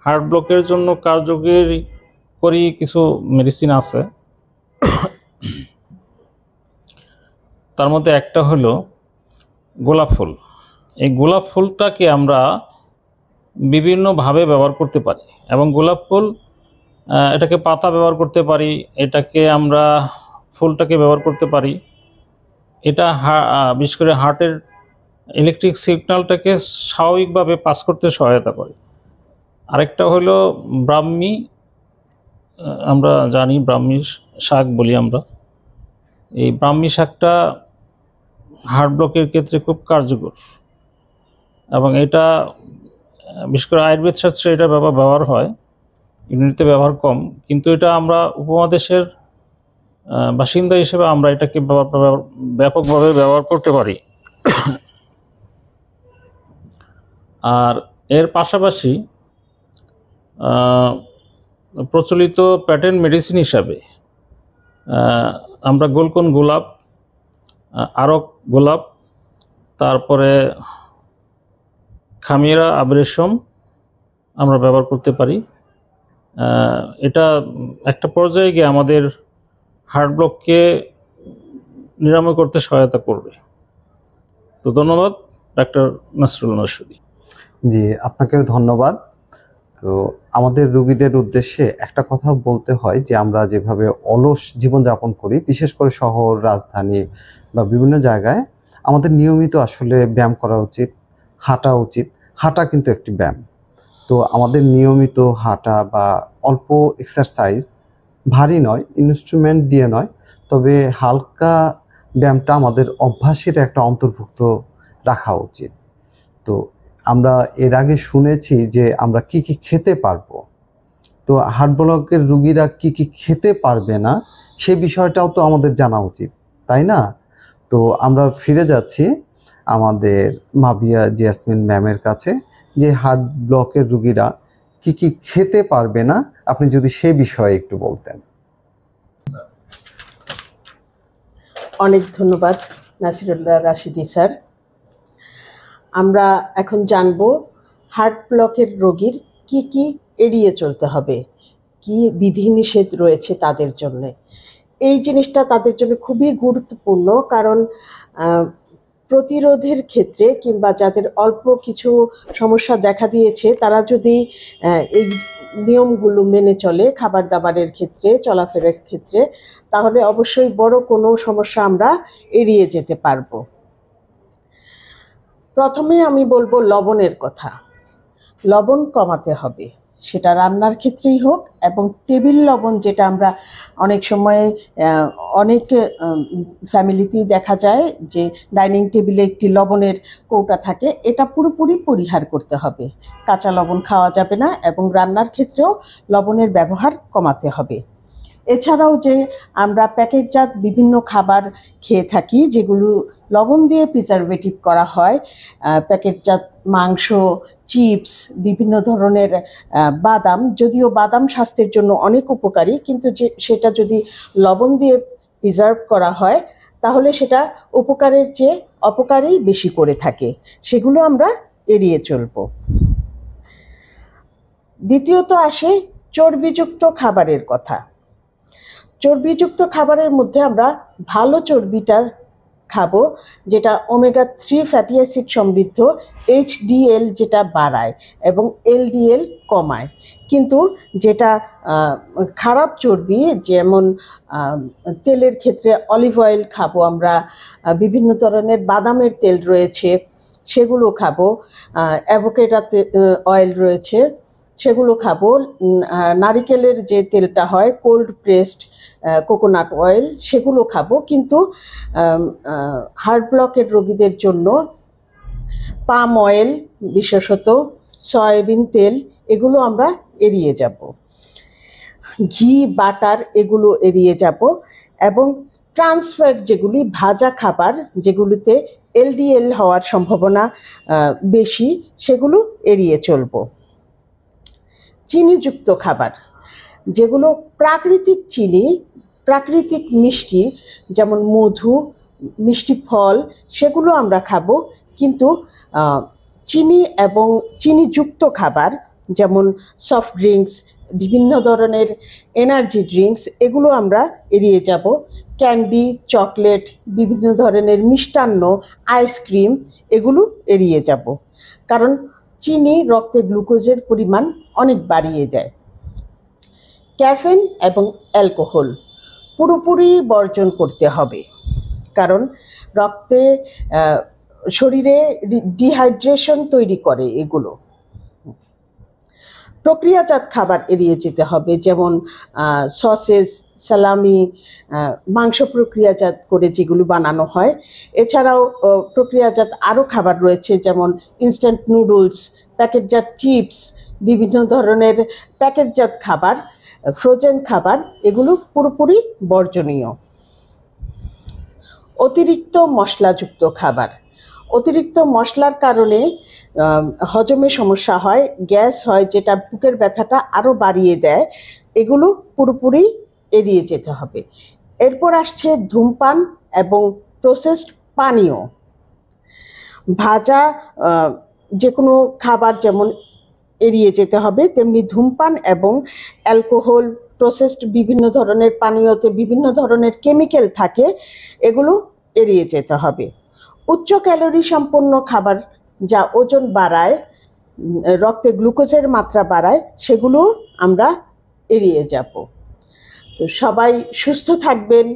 A: হার্ট ব্লকের জন্য কার্যকরী কিছু মেডিসিন আছে। তার মধ্যে একটা হলো গোলাপ ফুল। এই গোলাপ ফুলটাকে আমরা বিভিন্নভাবে ব্যবহার করতে পারি, এবং গোলাপ ফুল এটাকে পাতা ব্যবহার করতে পারি, এটাকে আমরা ফুলটাকে ব্যবহার করতে পারি। এটা বিশেষ করে হার্টের ইলেকট্রিক সিগন্যালটাকে স্বাভাবিকভাবে পাস করতে সহায়তা করে। আরেকটা হলো ব্রাহ্মী, আমরা জানি ব্রাহ্মী শাক বলি আমরা। এই ব্রাহ্মী শাকটা হার্ট ব্লকের ক্ষেত্রে খুব কার্যকর, এবং এটা বিশেষ করে আয়ুর্বেদ শাস্ত্রে এটা ব্যবহার হয়, ইউনানিতে ব্যবহার কম, কিন্তু এটা আমরা উপমহাদেশের বাসিন্দা হিসেবে আমরা এটাকে ব্যাপকভাবে ব্যবহার করতে পারি। আর এর পাশাপাশি প্রচলিত প্যাটার্ন মেডিসিন হিসাবে আমরা গোলকন গোলাপ, আরক গোলাপ, তারপরে খামিরা আবরেশম আমরা ব্যবহার করতে পারি। এটা একটা পর্যায়ে গিয়ে আমাদের হার্ট ব্লককে নিরাময় করতে সহায়তা করবে। তো ধন্যবাদ, ডাক্তার নাসরুল নরসুদী।
B: জি, আপনাকেও ধন্যবাদ। তো আমাদের রোগীদের উদ্দেশ্যে একটা কথা বলতে হয় যে আমরা যেভাবে অলস জীবনযাপন করি, বিশেষ করে শহর, রাজধানী বা বিভিন্ন জায়গায় আমাদের নিয়মিত আসলে ব্যায়াম করা উচিত, হাঁটা উচিত। হাঁটা কিন্তু একটি ব্যায়াম। তো আমাদের নিয়মিত হাঁটা বা অল্প এক্সারসাইজ, ভারী নয়, ইনস্ট্রুমেন্ট দিয়ে নয়, তবে হালকা ব্যায়ামটা আমাদের অভ্যাসের একটা অন্তর্ভুক্ত রাখা উচিত। তো আমরা এর আগে শুনেছি যে আমরা কি কি খেতে পারবো। তো হার্ট ব্লকের রুগীরা কি কি খেতে পারবে না সে বিষয়টাও তো আমাদের জানা উচিত, তাই না? তো আমরা ফিরে যাচ্ছি আমাদের মাবিয়া জেসমিন ম্যামের কাছে যে হার্ট ব্লকের রুগীরা কি কি খেতে পারবে না, আপনি যদি সে বিষয়ে একটু বলতেন।
D: অনেক ধন্যবাদ নাসিরুল্লাহ রাশিদি স্যার। আমরা এখন জানব হার্ট ব্লকের রোগীর কি কি এড়িয়ে চলতে হবে, কি বিধিনিষেধ রয়েছে তাদের জন্য। এই জিনিসটা তাদের জন্য খুবই গুরুত্বপূর্ণ, কারণ প্রতিরোধের ক্ষেত্রে কিংবা যাদের অল্প কিছু সমস্যা দেখা দিয়েছে তারা যদি এই নিয়মগুলো মেনে চলে খাবার দাবারের ক্ষেত্রে, চলাফেরার ক্ষেত্রে, তাহলে অবশ্যই বড় কোনো সমস্যা আমরা এড়িয়ে যেতে পারবো। প্রথমে আমি বলবো লবণের কথা। লবণ কমাতে হবে, সেটা রান্নার ক্ষেত্রেই হোক, এবং টেবিল লবণ যেটা আমরা অনেক সময় অনেক ফ্যামিলিতেই দেখা যায় যে ডাইনিং টেবিলে একটি লবণের কৌটা থাকে, এটা পুরোপুরি পরিহার করতে হবে। কাঁচা লবণ খাওয়া যাবে না, এবং রান্নার ক্ষেত্রেও লবণের ব্যবহার কমাতে হবে। এছাড়াও যে আমরা প্যাকেটজাত বিভিন্ন খাবার খেয়ে থাকি যেগুলো লবণ দিয়ে প্রিজারভেটিভ করা হয়, প্যাকেটজাত মাংস, চিপস, বিভিন্ন ধরনের বাদাম, যদিও বাদাম স্বাস্থ্যের জন্য অনেক উপকারী, কিন্তু সেটা যদি লবণ দিয়ে প্রিজার্ভ করা হয় তাহলে সেটা উপকারের চেয়ে অপকারই বেশি করে থাকে, সেগুলো আমরা এড়িয়ে চলব। দ্বিতীয়ত আসে চর্বিযুক্ত খাবারের কথা। চর্বিযুক্ত খাবারের মধ্যে আমরা ভালো চর্বিটা খাবো, যেটা ওমেগা 3 ফ্যাটি অ্যাসিড সমৃদ্ধ, HDL যেটা বাড়ায় এবং LDL কমায়। কিন্তু যেটা খারাপ চর্বি, যেমন তেলের ক্ষেত্রে অলিভ অয়েল খাবো আমরা, বিভিন্ন ধরনের বাদামের তেল রয়েছে সেগুলো খাবো, অ্যাভোকেডো অয়েল রয়েছে সেগুলো খাবো, নারিকেলের যে তেলটা হয় কোল্ড প্রেসড কোকোনাট অয়েল সেগুলো খাবো। কিন্তু হার্ট ব্লকের রোগীদের জন্য পাম অয়েল, বিশেষত সয়াবিন তেল, এগুলো আমরা এড়িয়ে যাব। ঘি, বাটার এগুলো এড়িয়ে যাব, এবং ট্রান্সফ্যাট যেগুলি ভাজা খাবার যেগুলিতে LDL হওয়ার সম্ভাবনা বেশি, সেগুলো এড়িয়ে চলব। চিনিযুক্ত খাবার, যেগুলো প্রাকৃতিক চিনি, প্রাকৃতিক মিষ্টি, যেমন মধু, মিষ্টি ফল, সেগুলো আমরা খাবো। কিন্তু চিনি এবং চিনিযুক্ত খাবার যেমন সফট ড্রিঙ্কস, বিভিন্ন ধরনের এনার্জি ড্রিঙ্কস, এগুলো আমরা এড়িয়ে যাব। ক্যান্ডি, চকলেট, বিভিন্ন ধরনের মিষ্টান্ন, আইসক্রিম, এগুলো এড়িয়ে যাব, কারণ চিনি রক্তে গ্লুকোজের পরিমাণ অনেক বাড়িয়ে দেয়। ক্যাফেন এবং অ্যালকোহল পুরোপুরি বর্জন করতে হবে, কারণ রক্তে শরীরে ডিহাইড্রেশন তৈরি করে এগুলো। প্রক্রিয়াজাত খাবার এড়িয়ে যেতে হবে, যেমন সসেজ, সালামি, মাংস প্রক্রিয়াজাত করে যেগুলো বানানো হয়। এছাড়াও প্রক্রিয়াজাত আরও খাবার রয়েছে, যেমন ইনস্ট্যান্ট নুডলস, প্যাকেটজাত চিপস, বিভিন্ন ধরনের প্যাকেটজাত খাবার, ফ্রোজেন খাবার, এগুলো পুরোপুরি বর্জনীয়। অতিরিক্ত মশলাযুক্ত খাবার, অতিরিক্ত মশলার কারণে হজমে সমস্যা হয়, গ্যাস হয়, যেটা বুকের ব্যথাটা আরও বাড়িয়ে দেয়, এগুলো পুরোপুরি এড়িয়ে যেতে হবে। এরপর আসছে ধূমপান এবং প্রসেসড পানীয়। ভাজা যে কোনো খাবার যেমন এড়িয়ে যেতে হবে, তেমনি ধূমপান এবং অ্যালকোহল, প্রসেসড বিভিন্ন ধরনের পানীয়তে বিভিন্ন ধরনের কেমিক্যাল থাকে, এগুলো এড়িয়ে যেতে হবে। উচ্চ ক্যালোরি সম্পন্ন খাবার যা ওজন বাড়ায়, রক্তে গ্লুকোজের মাত্রা বাড়ায় সেগুলো আমরা এড়িয়ে যাব। তো সবাই সুস্থ থাকবেন,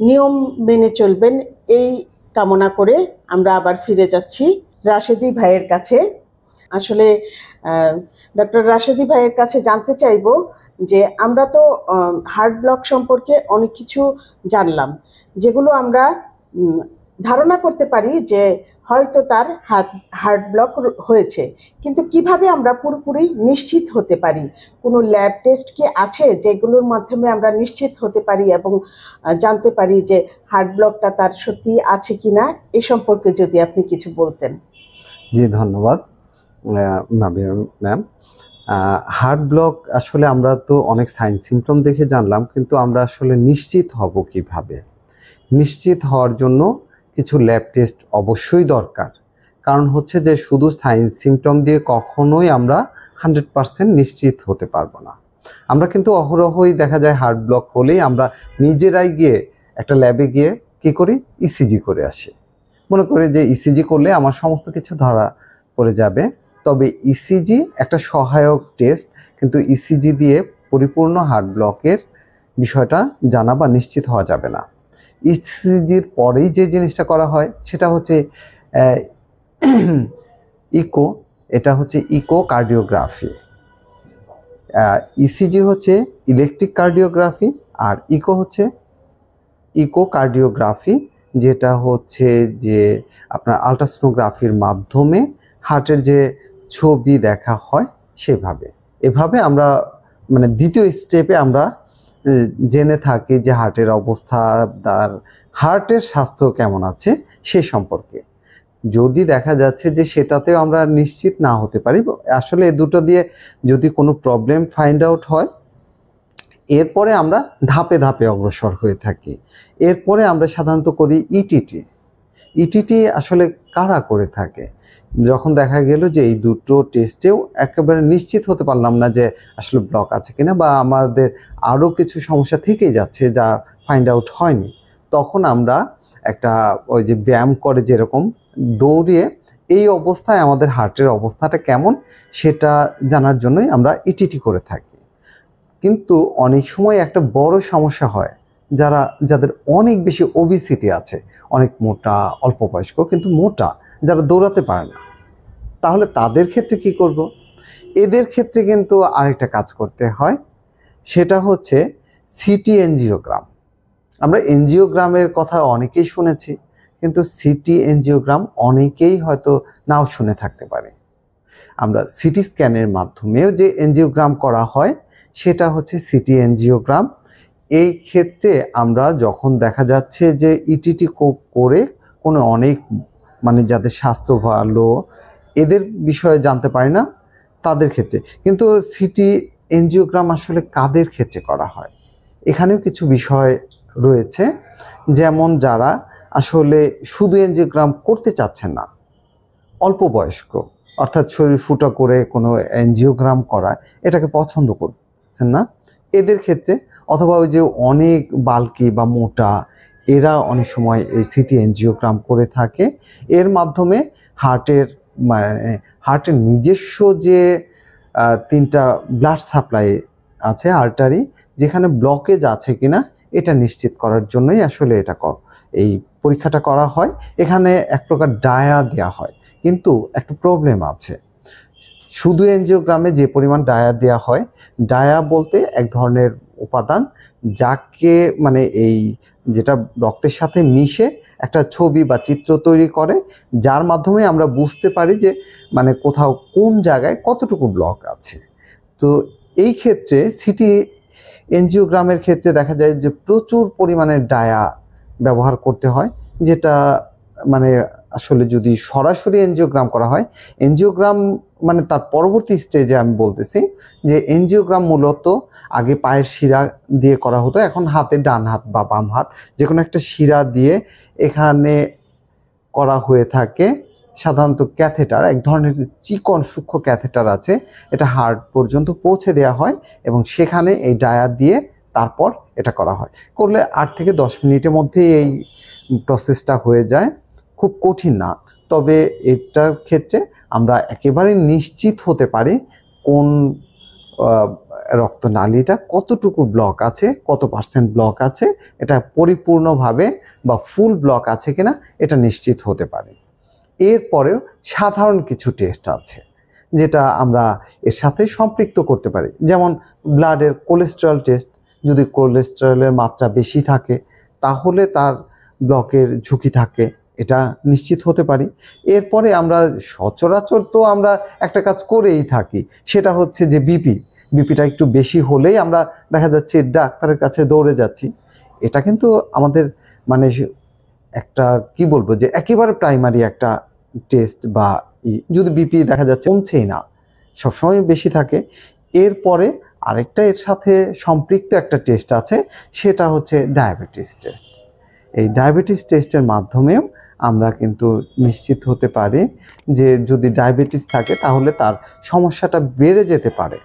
D: নিয়ম মেনে চলবেন, এই কামনা করে আমরা আবার ফিরে যাচ্ছি রাশেদি ভাইয়ের কাছে। আসলে ডক্টর রাশেদি ভাইয়ের কাছে জানতে চাইব যে আমরা তো হার্ট ব্লক সম্পর্কে অনেক কিছু জানলাম, যেগুলো আমরা ধারণা করতে পারি যে হয়তো তার হার্ট ব্লক হয়েছে, কিন্তু কিভাবে আমরা পুরোপুরি নিশ্চিত হতে পারি? কোনো ল্যাব টেস্ট কি আছে যেগুলোর মাধ্যমে আমরা নিশ্চিত হতে পারি এবং জানতে পারি যে হার্ট ব্লকটা তার সত্যি আছে কিনা? এ সম্পর্কে যদি আপনি কিছু বলতেন।
B: জি, ধন্যবাদ নাবিয়া ম্যাম। হার্ট ব্লক আসলে আমরা তো অনেক সাইন সিমটম দেখে জানলাম, কিন্তু আমরা আসলে নিশ্চিত হব কিভাবে? নিশ্চিত হওয়ার জন্য কিছু ল্যাব টেস্ট অবশ্যই দরকার। কারণ হচ্ছে যে শুধু সাইন সিমটম দিয়ে কখনোই আমরা 100% নিশ্চিত হতে পারবো না। আমরা কিন্তু অহরহই দেখা যায় হার্ট ব্লক হলেই আমরা নিজেরাই গিয়ে একটা ল্যাবে গিয়ে কি করি, ইসিজি করে আসি। মনে করি যে ইসিজি করলে আমার সমস্ত কিছু ধরা পড়ে যাবে। তবে ইসিজি একটা সহায়ক টেস্ট, কিন্তু ইসিজি দিয়ে পরিপূর্ণ হার্ট ব্লকের বিষয়টা জানা বা নিশ্চিত হওয়া যাবে না। ইসিজির পরেই যে জিনিসটা করা হয় সেটা হচ্ছে ইকো। এটা হচ্ছে ইকো কার্ডিওগ্রাফি। ইসিজি হচ্ছে ইলেকট্রিক কার্ডিওগ্রাফি, আর ইকো হচ্ছে ইকো কার্ডিওগ্রাফি, যেটা হচ্ছে যে আপনার আল্ট্রাসোনোগ্রাফির মাধ্যমে হার্টের যে ছবি দেখা হয় সেভাবে। এভাবে আমরা মানে দ্বিতীয় স্টেপে আমরা জেনে থাকি যে হার্টের অবস্থা, তার হার্টের স্বাস্থ্য কেমন আছে সে সম্পর্কে। যদি দেখা যাচ্ছে যে সেটাতেও আমরা নিশ্চিত না হতে পারি, আসলে এ দুটো দিয়ে যদি কোনো প্রবলেম ফাইন্ড আউট হয়, এরপরে আমরা ধাপে ধাপে অগ্রসর হয়ে থাকি। এরপরে আমরা সাধারণত করি ইটিটি। ইটিটি আসলে কারা করে থাকে? যখন দেখা গেল যে এই দুটো টেস্টেও একেবারে নিশ্চিত হতে পারলাম না যে আসলে ব্লক আছে কিনা, বা আমাদের আরও কিছু সমস্যা থেকেই যাচ্ছে যা ফাইন্ড আউট হয়নি, তখন আমরা একটা ওই যে ব্যায়াম করে যেরকম দৌড়িয়ে এই অবস্থায় আমাদের হার্টের অবস্থাটা কেমন সেটা জানার জন্যই আমরা ইটিটি করে থাকি। কিন্তু অনেক সময় একটা বড় সমস্যা হয়, যাদের অনেক বেশি ওবিসিটি আছে, অনেক মোটা, অল্প বয়স্ক কিন্তু মোটা, যারা দৌড়াতে পারে না, তাহলে তাদের ক্ষেত্রে কি করব? এদের ক্ষেত্রে কিন্তু আরেকটা কাজ করতে হয়, সেটা হচ্ছে সিটি এনজিওগ্রাম। আমরা এনজিওগ্রামের কথা অনেকেই শুনেছি, কিন্তু সিটি এনজিওগ্রাম অনেকেই হয়তো নাও শুনে থাকতে পারে। আমরা সিটি স্ক্যানের মাধ্যমেও যে এনজিওগ্রাম করা হয় সেটা হচ্ছে সিটি এনজিওগ্রাম। এই ক্ষেত্রে আমরা যখন দেখা যাচ্ছে যে ইটিটি করে কোনো অনেক মানে যাদের স্বাস্থ্য ভালো, এদের বিষয়ে জানতে পারি না তাদের ক্ষেত্রে। কিন্তু সিটি এনজিওগ্রাম আসলে কাদের ক্ষেত্রে করা হয়, এখানেও কিছু বিষয় রয়েছে। যেমন যারা আসলে শুধু এনজিওগ্রাম করতে চাচ্ছেন না, অল্প বয়স্ক, অর্থাৎ শরীর ফুটা করে কোনো এনজিওগ্রাম করা এটাকে পছন্দ করছেন না, এদের ক্ষেত্রে, অথবা ওই যে অনেক বাল্কি বা মোটা, এরা অনেক সময় এই সিটি এনজিওগ্রাম করে থাকে। এর মাধ্যমে হার্টের নিজস্ব যে 3টা ব্লাড সাপ্লাই আছে, আর্টারি, যেখানে ব্লকেজ আছে কিনা এটা নিশ্চিত করার জন্যই আসলে এই পরীক্ষাটা করা হয়। এখানে এক প্রকার ডায়া দেওয়া হয়, কিন্তু একটা প্রবলেম আছে। শুধু এনজিওগ্রামে যে পরিমাণ ডায়া দেওয়া হয়, ডায়া বলতে এক ধরনের উপাদান যাকে মানে এই যেটা রক্তের সাথে মিশে একটা ছবি বা চিত্র তৈরি করে, যার মাধ্যমে আমরা বুঝতে পারি যে মানে কোথাও কোন জায়গায় কতটুকু ব্লক আছে। তো এই ক্ষেত্রে সিটি এনজিওগ্রামের ক্ষেত্রে দেখা যায় যে প্রচুর পরিমাণে ডায়া ব্যবহার করতে হয়, যেটা মানে আসলে যদি সরাসরি এনজিওগ্রাম করা হয়, এনজিওগ্রাম মানে তার পরবর্তী স্টেজে আমি বলতেছি যে এনজিওগ্রাম মূলত আগে পায়ের শিরা দিয়ে করা হতো, এখন হাতে, ডান হাত বা বাম হাত যে কোনো একটা শিরা দিয়ে এখানে করা হয়ে থাকে। সাধারণত ক্যাথেটার, এক ধরনের চিকন সূক্ষ্ম ক্যাথেটার আছে, এটা হার্ট পর্যন্ত পৌঁছে দেওয়া হয় এবং সেখানে এই ডায়া দিয়ে তারপর এটা করা হয়। করলে 8 থেকে 10 মিনিটের মধ্যে এই প্রসেসটা হয়ে যায়। খুব কঠিন না, তবে এটার ক্ষেত্রে আমরা একেবারে নিশ্চিত হতে পারি কোন রক্তনালীটা কতটুকু ব্লক আছে, কত পার্সেন্ট ব্লক আছে, এটা পরিপূর্ণভাবে বা ফুল ব্লক আছে কিনা এটা নিশ্চিত হতে পারে। এরপরেও সাধারণ কিছু টেস্ট আছে যেটা আমরা এর সাথে সম্পৃক্ত করতে পারি, যেমন ব্লাডের কোলেস্টেরল টেস্ট। যদি কোলেস্টেরলের মাত্রা বেশি থাকে তাহলে তার ব্লকের ঝুঁকি থাকে, এটা নিশ্চিত হতে পারি। এরপরে আমরা সচরাচর তো আমরা একটা কাজ করেই থাকি, সেটা হচ্ছে যে বিপিটা একটু বেশি হলেই আমরা দেখা যাচ্ছে ডাক্তারের কাছে দৌড়ে যাচ্ছি। এটা কিন্তু আমাদের মানে একটা কি বলবো যে একেবারে প্রাইমারি একটা টেস্ট, বা যদি বিপি দেখা যাচ্ছে কমছেই না, সবসময় বেশি থাকে। এরপরে আরেকটা এর সাথে সম্পৃক্ত একটা টেস্ট আছে, সেটা হচ্ছে ডায়াবেটিস টেস্ট। এই ডায়াবেটিস টেস্টের মাধ্যমেও আমরা কিন্তু নিশ্চিত হতে পারি যে যদি ডায়াবেটিস থাকে তাহলে তার সমস্যাটা বেড়ে যেতে পারে।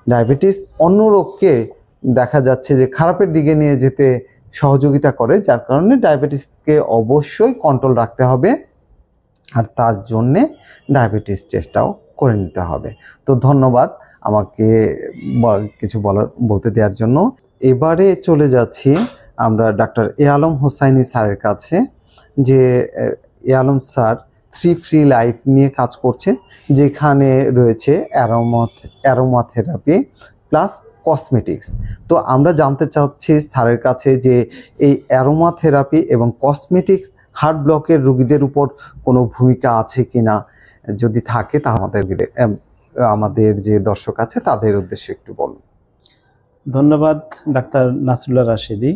B: ডায়াবেটিস অন্য রোগকে দেখা যাচ্ছে যে খারাপের দিকে নিয়ে যেতে সহযোগিতা করে, যার কারণে ডায়াবেটিসকে অবশ্যই কন্ট্রোল রাখতে হবে, আর তার জন্যে ডায়াবেটিস টেস্টটাও করে নিতে হবে। তো ধন্যবাদ আমাকে কিছু বলতে দেওয়ার জন্য। এবারে চলে যাচ্ছি আমরা ডাক্তার এ আলম হোসাইনি স্যারের কাছে, যে এ আলম স্যার 3 ফ্রি লাইফ নিয়ে কাজ করছে, যেখানে রয়েছে অ্যারোমা থেরাপি প্লাস কসমেটিক্স। তো আমরা জানতে চাচ্ছি স্যারের কাছে যে এই অ্যারোমা থেরাপি এবং কসমেটিক্স হার্ট ব্লকের রোগীদের উপর কোনো ভূমিকা আছে কিনা, যদি থাকে তা আমাদের যে দর্শক আছে তাদের উদ্দেশ্যে একটু বলুন।
C: ধন্যবাদ ডাক্তার নাসরুল্লাহ রাশেদি।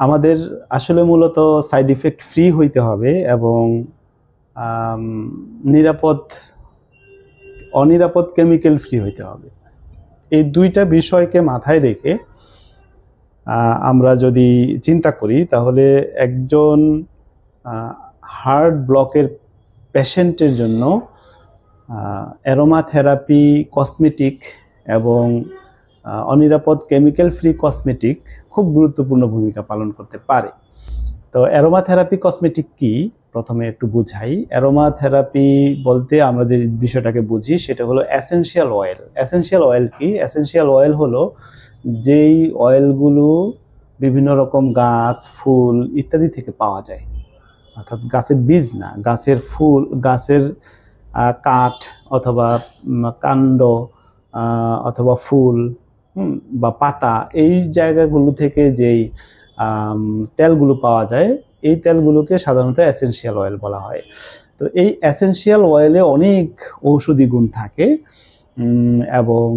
C: আমাদের আসলে মূলত সাইড ইফেক্ট ফ্রি হইতে হবে এবং অনিরাপদ কেমিক্যাল ফ্রি হইতে হবে। এই দুইটা বিষয়কে মাথায় রেখে আমরা যদি চিন্তা করি তাহলে একজন হার্ট ব্লকের পেশেন্টের জন্য অ্যারোমা থেরাপি, কসমেটিক এবং অনিরাপদ কেমিক্যাল ফ্রি কসমেটিক খুব গুরুত্বপূর্ণ ভূমিকা পালন করতে পারে। তো অ্যারোমা থেরাপি কসমেটিক কি প্রথমে একটু বুঝাই। অ্যারোমা থেরাপি বলতে আমরা যে বিষয়টাকে বুঝি সেটা হলো এসেনশিয়াল অয়েল। এসেনশিয়াল অয়েল কি? এসেনশিয়াল অয়েল হলো যেই অয়েলগুলো বিভিন্ন রকম গাছ, ফুল ইত্যাদি থেকে পাওয়া যায়, অর্থাৎ গাছের বীজ না, গাছের ফুল, গাছের কাঠ অথবা কাণ্ড অথবা ফুল বা পাতা, এই জায়গাগুলো থেকে যেই তেলগুলো পাওয়া যায় এই তেলগুলোকে সাধারণত এসেনশিয়াল অয়েল বলা হয়। তো এই এসেনশিয়াল অয়েলে অনেক ঔষধি গুণ থাকে এবং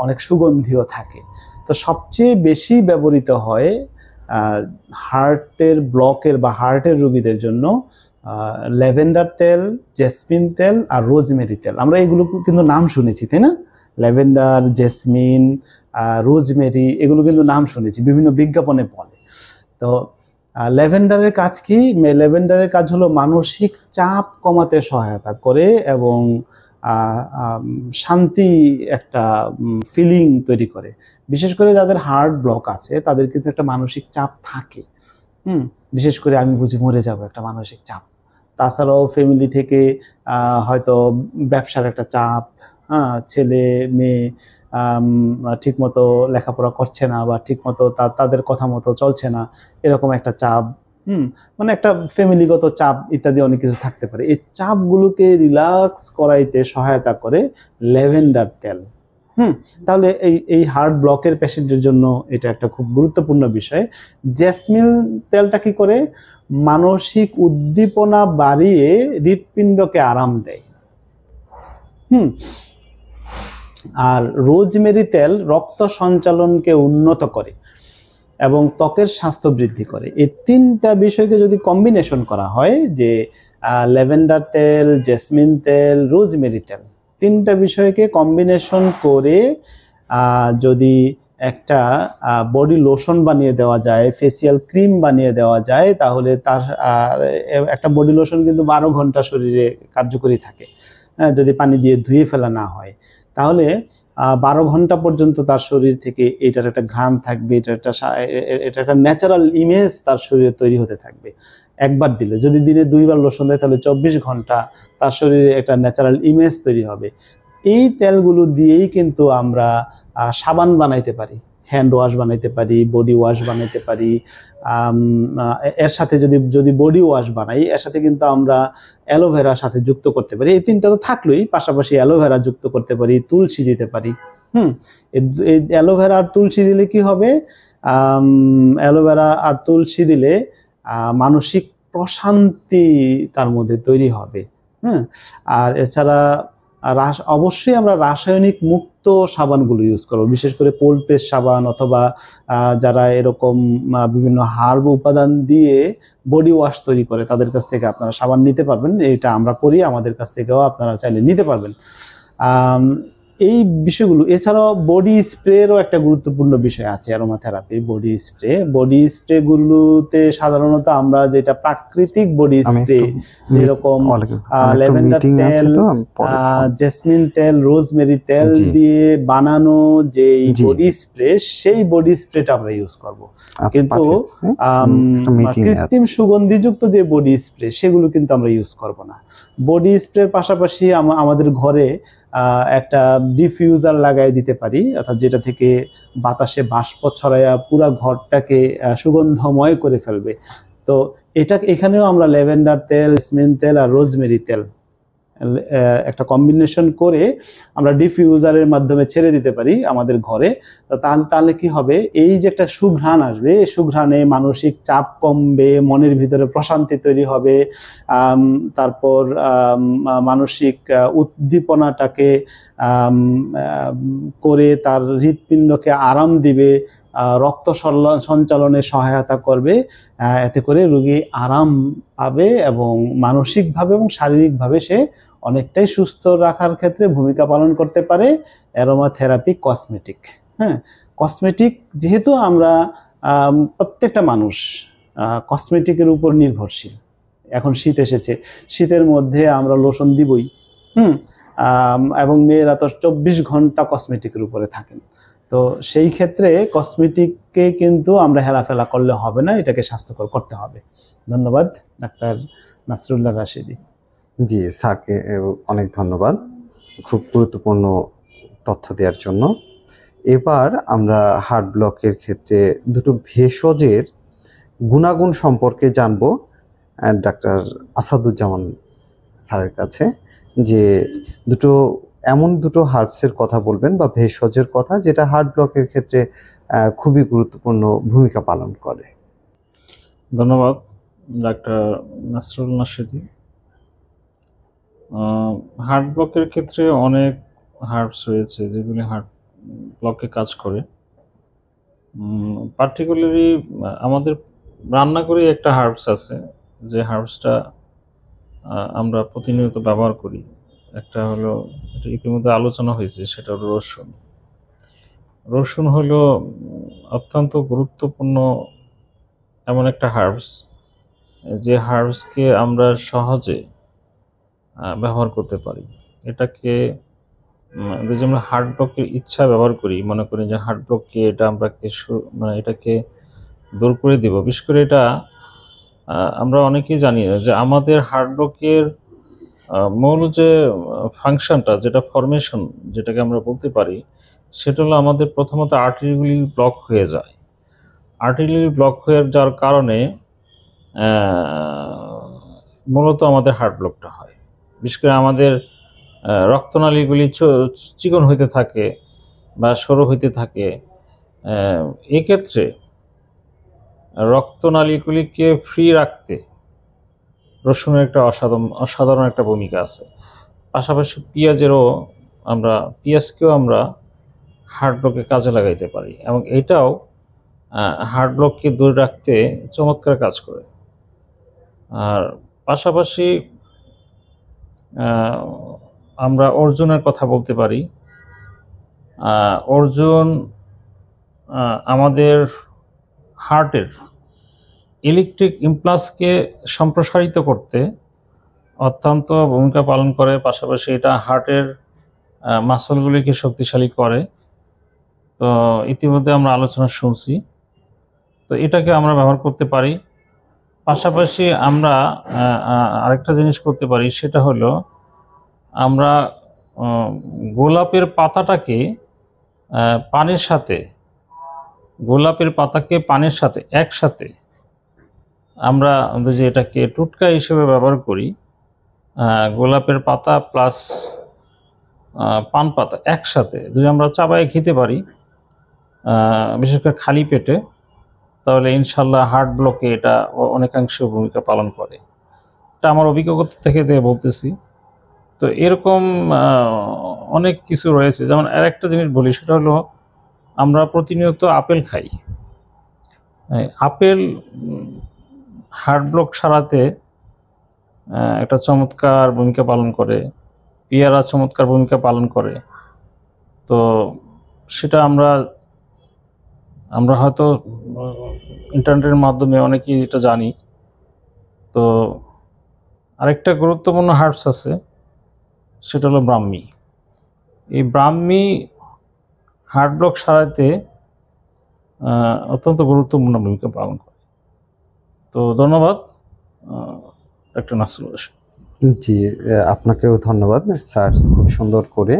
C: অনেক সুগন্ধিও থাকে। তো সবচেয়ে বেশি ব্যবহৃত হয় হার্টের ব্লকের বা হার্টের রোগীদের জন্য ল্যাভেন্ডার তেল, জেসমিন তেল আর রোজমেরি তেল। আমরা এগুলো কিন্তু নাম শুনেছি, তাই না? ল্যাভেন্ডার, জেসমিন, রোজমেরি, এগুলো কিন্তু নাম শুনেছি, বিভিন্ন বিজ্ঞাপনে বলে। তো ল্যাভেন্ডারের কাজ কি? ল্যাভেন্ডারের কাজ হলো মানসিক চাপ কমাতে সহায়তা করে এবং শান্তি একটা ফিলিং তৈরি করে। বিশেষ করে যাদের হার্ট ব্লক আছে তাদের কিন্তু একটা মানসিক চাপ থাকে, বিশেষ করে আমি বুঝি মরে যাব একটা মানসিক চাপ। তাছাড়াও ফ্যামিলি থেকে হয়তো ব্যবসার একটা চাপ, ছেলে মেয়ে ঠিকমতো লেখাপড়া করছে না বা ঠিকমতো তাদের কথা মতো চলছে না, এরকম একটা চাপ, মানে একটা ফ্যামিলিগত চাপ ইত্যাদি অনেক কিছু থাকতে পারে। এই চাপগুলোকে রিল্যাক্স করাইতে সহায়তা করে ল্যাভেন্ডার তেল। তাহলে এই হার্ট ব্লকের পেশেন্টের জন্য এটা একটা খুব গুরুত্বপূর্ণ বিষয়। জেসমিন তেলটা কি করে? মানসিক উদ্দীপনা বাড়িয়ে হৃৎপিণ্ডকে আরাম দেয়। আর রোজমেরি তেল রক্ত সঞ্চালনকে উন্নত করে এবং ত্বকের স্বাস্থ্য বৃদ্ধি করে। এই তিনটা বিষয়কে যদি কম্বিনেশন করা হয়, যে ল্যাভেন্ডার তেল, জেসমিন তেল, রোজমেরি তেল, তিনটা বিষয়কে কম্বিনেশন করে যদি একটা বডি লোশন বানিয়ে দেওয়া যায়, ফেসিয়াল ক্রিম বানিয়ে দেওয়া যায়, তাহলে তার একটা বডি লোশন কিন্তু 12 ঘন্টা শরীরে কার্যকরী থাকে, যদি পানি দিয়ে ধুয়ে ফেলা না হয়। তাহলে 12 ঘন্টা পর্যন্ত তার শরীর থেকে এটার একটা ঘ্রাণ থাকবে, এটা একটা ন্যাচারাল ইমেজ তার শরীরে তৈরি হতে থাকবে। একবার দিলে, যদি দিনে 2 বার লোশন দেয় তাহলে 24 ঘন্টা তার শরীরে একটা ন্যাচারাল ইমেজ তৈরি হবে। এই তেলগুলো দিয়েই কিন্তু আমরা সাবান বানাইতে পারি, হ্যান্ড ওয়াশ বানাইতে পারি, বডি ওয়াশ বানাইতে পারি। এর সাথে যদি বডি ওয়াশ বানাই, এর সাথে কিন্তু আমরা অ্যালোভেরার সাথে যুক্ত করতে পারি। এই 3টা তো থাকলোই, পাশাপাশি অ্যালোভেরা যুক্ত করতে পারি, তুলসী দিতে পারি। এই অ্যালোভেরা আর তুলসী দিলে কি হবে? অ্যালোভেরা আর তুলসী দিলে মানসিক প্রশান্তি তার মধ্যে তৈরি হবে। আর এছাড়া অবশ্যই আমরা রাসায়নিক মুক্ত সাবানগুলো ইউজ করবো, বিশেষ করে কোল্ড প্রেস সাবান, অথবা যারা এরকম বিভিন্ন হার্ব উপাদান দিয়ে বডি ওয়াশ তৈরি করে তাদের কাছ থেকে আপনারা সাবান নিতে পারবেন। এটা আমরা করি, আমাদের কাছ থেকেও আপনারা চাইলে নিতে পারবেন। এই বিষয়গুলো এছাড়াও বডি স্প্রেরও একটা গুরুত্বপূর্ণ বিষয় আছে অ্যারোমা থেরাপি। বডি স্প্রেগুলোতে সাধারণত আমরা যেটা প্রাকৃতিক বডি স্প্রে, যেরকম ল্যাভেন্ডার তেল, জেসমিন তেল, রোজমেরি তেল দিয়ে বানানো যে বডি স্প্রে, সেই বডি স্প্রেটা আমরা ইউজ করব। কিন্তু কৃত্রিম সুগন্ধিযুক্ত যে বডি স্প্রে, সেগুলো কিন্তু আমরা ইউজ করব না। বডি স্প্রের পাশাপাশি আমাদের ঘরে একটা ডিফিউজার লাগাই দিতে পারি, অর্থাৎ যেটা থেকে বাতাসে বাষ্প ছড়াইয়া পুরো ঘরটাকে সুগন্ধময় করে ফেলবে। তো এখানেও আমরা ল্যাভেন্ডার তেল, জেসমিন তেল আর রোজমেরি তেল একটা কম্বিনেশন করে আমরা ডিফিউজারের মাধ্যমে ছেড়ে দিতে পারি আমাদের ঘরে। তাহলে কি হবে? এই যে একটা সুঘ্রাণ আসবে, এই সুঘ্রাণে মানসিক চাপ কমবে, মনের ভিতরে প্রশান্তি তৈরি হবে, তারপর মানসিক উদ্দীপনাটাকে করে তার হৃৎপিণ্ডকে আরাম দিবে, রক্ত সঞ্চালনে সহায়তা করবে। এতে করে রোগী আরাম পাবে এবং মানসিকভাবে এবং শারীরিকভাবে সে অনেকটাই সুস্থ রাখার ক্ষেত্রে ভূমিকা পালন করতে পারে অ্যারোমা থেরাপি কসমেটিক। কসমেটিক, যেহেতু আমরা প্রত্যেকটা মানুষ কসমেটিকের উপর নির্ভরশীল। এখন শীত এসেছে, শীতের মধ্যে আমরা লোশন দিবই, এবং মেয়েরা তো 24 ঘন্টা কসমেটিকের উপরে থাকেন। তো সেই ক্ষেত্রে কসমেটিককে কিন্তু আমরা হেলাফেলা করলে হবে না, এটাকে স্বাস্থ্যকর করতে হবে। ধন্যবাদ ডাক্তার নাসরুল্লাহ রাশেদী।
B: জি, স্যারকে অনেক ধন্যবাদ খুব গুরুত্বপূর্ণ তথ্য দেওয়ার জন্য। এবার আমরা হার্ট ব্লকের ক্ষেত্রে দুটো ভেষজের গুণাগুণ সম্পর্কে জানবো ডাক্তার আসাদুজ্জামান স্যারের কাছে, যে এমন দুটো হার্বসের কথা বলবেন বা ভেষজের কথা যেটা হার্ট ব্লকের ক্ষেত্রে খুবই গুরুত্বপূর্ণ ভূমিকা পালন করে।
A: ধন্যবাদ ডাক্তার নাসরুল নাশেদী। হার্ট ব্লকের ক্ষেত্রে অনেক হার্বস রয়েছে যেগুলি হার্ট ব্লকে কাজ করে। পার্টিকুলারলি আমাদের রান্নাঘরে একটা হার্বস আছে, যে হার্বসটা আমরা প্রতিনিয়ত ব্যবহার করি। একটা হলো, এটা ইতিমধ্যে আলোচনা হয়েছে, সেটা হলো রসুন। রসুন হলো অত্যন্ত গুরুত্বপূর্ণ এমন একটা হার্বস, যে হার্বসকে আমরা সহজে ব্যবহার করতে পারি। এটাকে যে আমরা হার্ট ব্লকের ইচ্ছা ব্যবহার করি, মনে করি যে হার্ট ব্লককে এটা আমরা এটাকে দূর করে দিব। বিশেষ করে এটা আমরা অনেকেই জানি না যে আমাদের হার্ট ব্লকের মূল যে ফাংশনটা, যেটা ফরমেশন, যেটাকে আমরা বলতে পারি, সেটা হলো আমাদের প্রথমত আর্টারিগুলি ব্লক হয়ে যায়। আর্টারিগুলি ব্লক হয়ে যাওয়ার কারণে মূলত আমাদের হার্ট ব্লকটা হয়। বিশেষ করে আমাদের রক্তনালীগুলি চিকন হইতে থাকে বা সরু হইতে থাকে। এক্ষেত্রে রক্তনালীগুলিকে ফ্রি রাখতে রসুনের একটা অসাধারণ একটা ভূমিকা আছে। পাশাপাশি পেঁয়াজকেও আমরা হার্ট ব্লকে কাজে লাগাইতে পারি, এবং এটাও হার্ট ব্লককে দূরে রাখতে চমৎকার কাজ করে। আর পাশাপাশি আমরা অর্জুনের কথা বলতে পারি। অর্জুন আমাদের হার্টের ইলেকট্রিক ইমপালসকে সম্প্রসারিত করতে অত্যন্ত ভূমিকা পালন করে। পাশাপাশি এটা হার্টের মাসলগুলিকে শক্তিশালী করে। তো ইতিমধ্যে আমরা আলোচনা শুনছি, তো এটাকে আমরা ব্যবহার করতে পারি। পাশাপাশি আমরা আরেকটা জিনিস করতে পারি, সেটা হলো আমরা গোলাপের পাতাটাকে পানির সাথে, গোলাপের পাতাকে পানির সাথে একসাথে আমরা যে এটাকে টুটকা হিসেবে ব্যবহার করি, গোলাপের পাতা প্লাস পান পাতা একসাথে যদি আমরা চাবায় খেতে পারি, বিশেষ করে খালি পেটে, তাহলে ইনশাল্লাহ হার্ট ব্লকে এটা অনেকাংশ ভূমিকা পালন করে। এটা আমার অভিজ্ঞতা থেকে বলতেছি। তো এরকম অনেক কিছু রয়েছে। যেমন আর একটা জিনিস বলি, সেটা হলো আমরা প্রতিনিয়ত আপেল খাই। আপেল হার্ট ব্লক সারাতে একটা চমৎকার ভূমিকা পালন করে, পেয়ারা চমৎকার ভূমিকা পালন করে। তো সেটা আমরা হয়তো ইন্টারনেটের মাধ্যমে অনেকেই এটা জানি। তো আরেকটা গুরুত্বপূর্ণ হার্বস আছে, সেটা হলো ব্রাহ্মী। এই ব্রাহ্মী হার্ট ব্লক সারাতে অত্যন্ত গুরুত্বপূর্ণ ভূমিকা পালন করে। তো ধন্যবাদ ডক্টর নাসরুল হোসেন।
B: জি, আপনাকেও ধন্যবাদ স্যার, খুব সুন্দর করে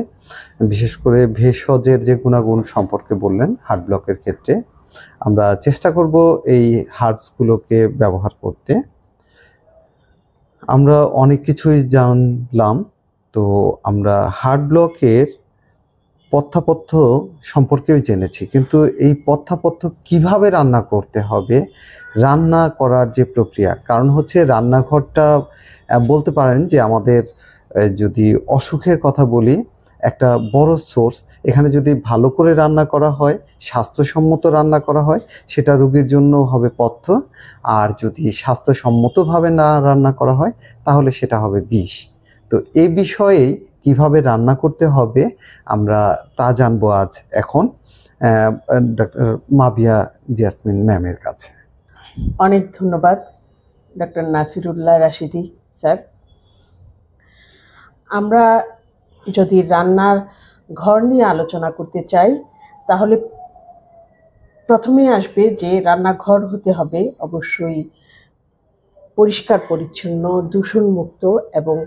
B: বিশেষ করে ভেষজের যে গুণাগুণ সম্পর্কে বললেন হার্ট ব্লকের ক্ষেত্রে। আমরা চেষ্টা করব এই হার্বসগুলোকে ব্যবহার করতে। আমরা অনেক কিছুই জানলাম। তো আমরা হার্ট ব্লকের পথ্যাপথ্য সম্পর্কেও জেনেছি, কিন্তু এই পথ্যাপথ্য কিভাবে রান্না করতে হবে, রান্না করার যে প্রক্রিয়া, কারণ হচ্ছে রান্নাঘরটা বলতে পারেন যে আমাদের যদি অসুখের কথা বলি একটা বড় সোর্স। এখানে যদি ভালো করে রান্না করা হয়, স্বাস্থ্যসম্মত রান্না করা হয়, সেটা রোগীর জন্য হবে পথ্য। আর যদি স্বাস্থ্যসম্মতভাবে না রান্না করা হয় তাহলে সেটা হবে বিষ। তো এই বিষয়েই কিভাবে রান্না করতে হবে আমরা তা জানবো আজ এখন ডক্টর মাবিয়া জেসমিন ম্যামের কাছে।
D: অনেক ধন্যবাদ ডক্টর নাসিরুল্লাহ রাশিদি স্যার। আমরা যদি রান্নার ঘর নিয়ে আলোচনা করতে চাই, তাহলে প্রথমে আসবে যে রান্নাঘর হতে হবে অবশ্যই পরিষ্কার পরিচ্ছন্ন, দূষণমুক্ত এবং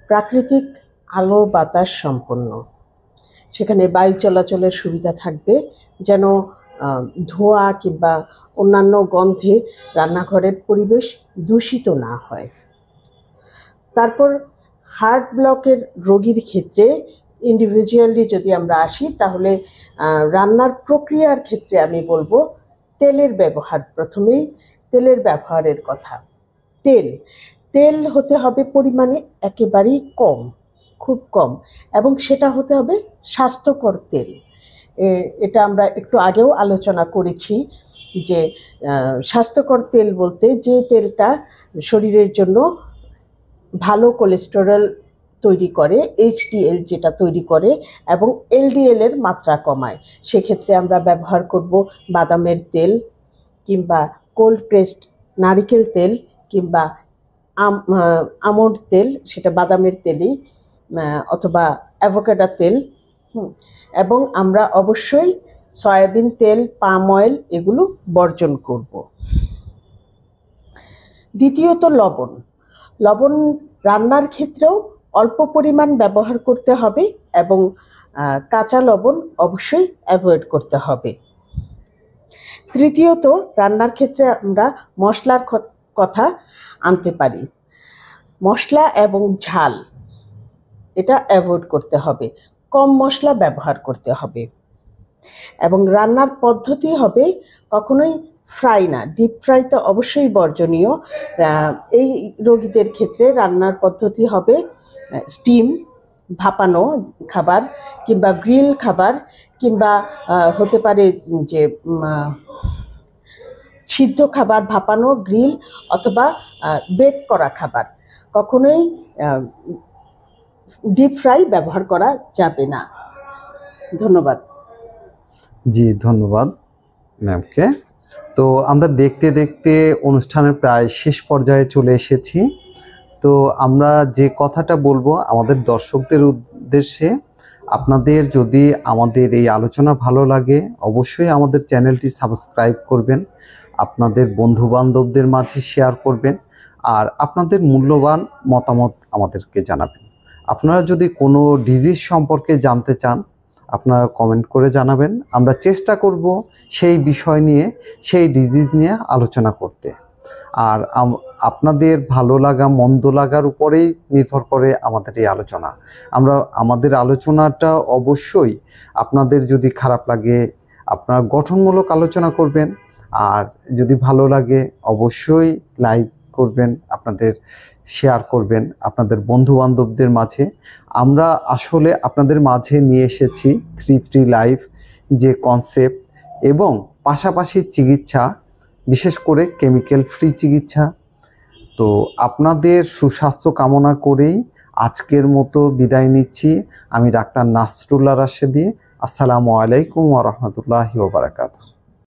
D: প্রাকৃতিক আলো বাতাস সম্পন্ন। সেখানে বায়ু চলাচলের সুবিধা থাকবে, যেন ধোঁয়া কিংবা অন্যান্য গন্ধে রান্নাঘরের পরিবেশ দূষিত না হয়। তারপর হার্ট ব্লকের রোগীর ক্ষেত্রে ইন্ডিভিজুয়ালি যদি আমরা আসি, তাহলে রান্নার প্রক্রিয়ার ক্ষেত্রে আমি বলবো তেলের ব্যবহার। প্রথমেই তেলের ব্যবহারের কথা। তেল হতে হবে পরিমাণে একেবারেই কম, খুব কম, এবং সেটা হতে হবে স্বাস্থ্যকর তেল। এটা আমরা একটু আগেও আলোচনা করেছি যে স্বাস্থ্যকর তেল বলতে যে তেলটা শরীরের জন্য ভালো কোলেস্টেরল তৈরি করে, HDL যেটা তৈরি করে এবং LDL এর মাত্রা কমায়। সেক্ষেত্রে আমরা ব্যবহার করব বাদামের তেল কিংবা কোল্ড প্রেসড নারিকেল তেল কিংবা আমন্ড তেল, সেটা বাদামের তেলই, অথবা অ্যাভোকাডো তেল। এবং আমরা অবশ্যই সয়াবিন তেল, পাম অয়েল এগুলো বর্জন করব। দ্বিতীয়ত লবণ রান্নার ক্ষেত্রেও অল্প পরিমাণ ব্যবহার করতে হবে এবং কাঁচা লবণ অবশ্যই অ্যাভয়েড করতে হবে। তৃতীয়ত রান্নার ক্ষেত্রে আমরা মশলার কথা আনতে পারি। মশলা এবং ঝাল এটা অ্যাভয়েড করতে হবে, কম মশলা ব্যবহার করতে হবে। এবং রান্নার পদ্ধতি হবে কখনোই ফ্রাই না, ডিপ ফ্রাই তো অবশ্যই বর্জনীয়। এই রোগীদের ক্ষেত্রে রান্নার পদ্ধতি হবে স্টিম, ভাপানো খাবার কিংবা গ্রিল খাবার, কিংবা হতে পারে যে সিদ্ধ খাবার, ভাপানো, গ্রিল অথবা বেক করা খাবার। কখনোই ডিপ ফ্রাই ব্যবহার করা যাবে না। ধন্যবাদ।
B: জি, ধন্যবাদ ম্যামকে। তো আমরা দেখতে দেখতে অনুষ্ঠানের প্রায় শেষ পর্যায়ে চলে এসেছি। তো আমরা যে কথাটা বলবো আমাদের দর্শকদের উদ্দেশ্যে, আপনাদের যদি আমাদের এই আলোচনা ভালো লাগে অবশ্যই আমাদের চ্যানেলটি সাবস্ক্রাইব করবেন, আপনাদের বন্ধুবান্ধবদের মাঝে শেয়ার করবেন, আর আপনাদের মূল্যবান মতামত আমাদেরকে জানাবেন। আপনারা যদি কোনো ডিজিজ সম্পর্কে জানতে চান আপনারা কমেন্ট করে জানাবেন, আমরা চেষ্টা করব সেই বিষয় নিয়ে, সেই ডিজিজ নিয়ে আলোচনা করতে। আর আপনাদের ভালো লাগা মন্দ লাগার উপরেই নির্ভর করে আমাদের এই আলোচনা। আমাদের আলোচনাটা অবশ্যই আপনাদের যদি খারাপ লাগে আপনারা গঠনমূলক আলোচনা করবেন, আর যদি ভালো লাগে অবশ্যই লাইক করবেন, আপনাদের শেয়ার করবেন আপনাদের বন্ধুবান্ধবদের মাঝে। আমরা আসলে আপনাদের মাঝে নিয়ে এসেছি 3 লাইফ যে কনসেপ্ট, এবং পাশাপাশি চিকিৎসা, বিশেষ করে কেমিক্যাল ফ্রি চিকিৎসা। তো আপনাদের সুস্বাস্থ্য কামনা করেই আজকের মতো বিদায় নিচ্ছি। আমি ডাক্তার নাসরুল্লাহ রাশেদি। আসসালামু আলাইকুম ওয়া রাহমাতুল্লাহি ওয়া বারাকাতুহু।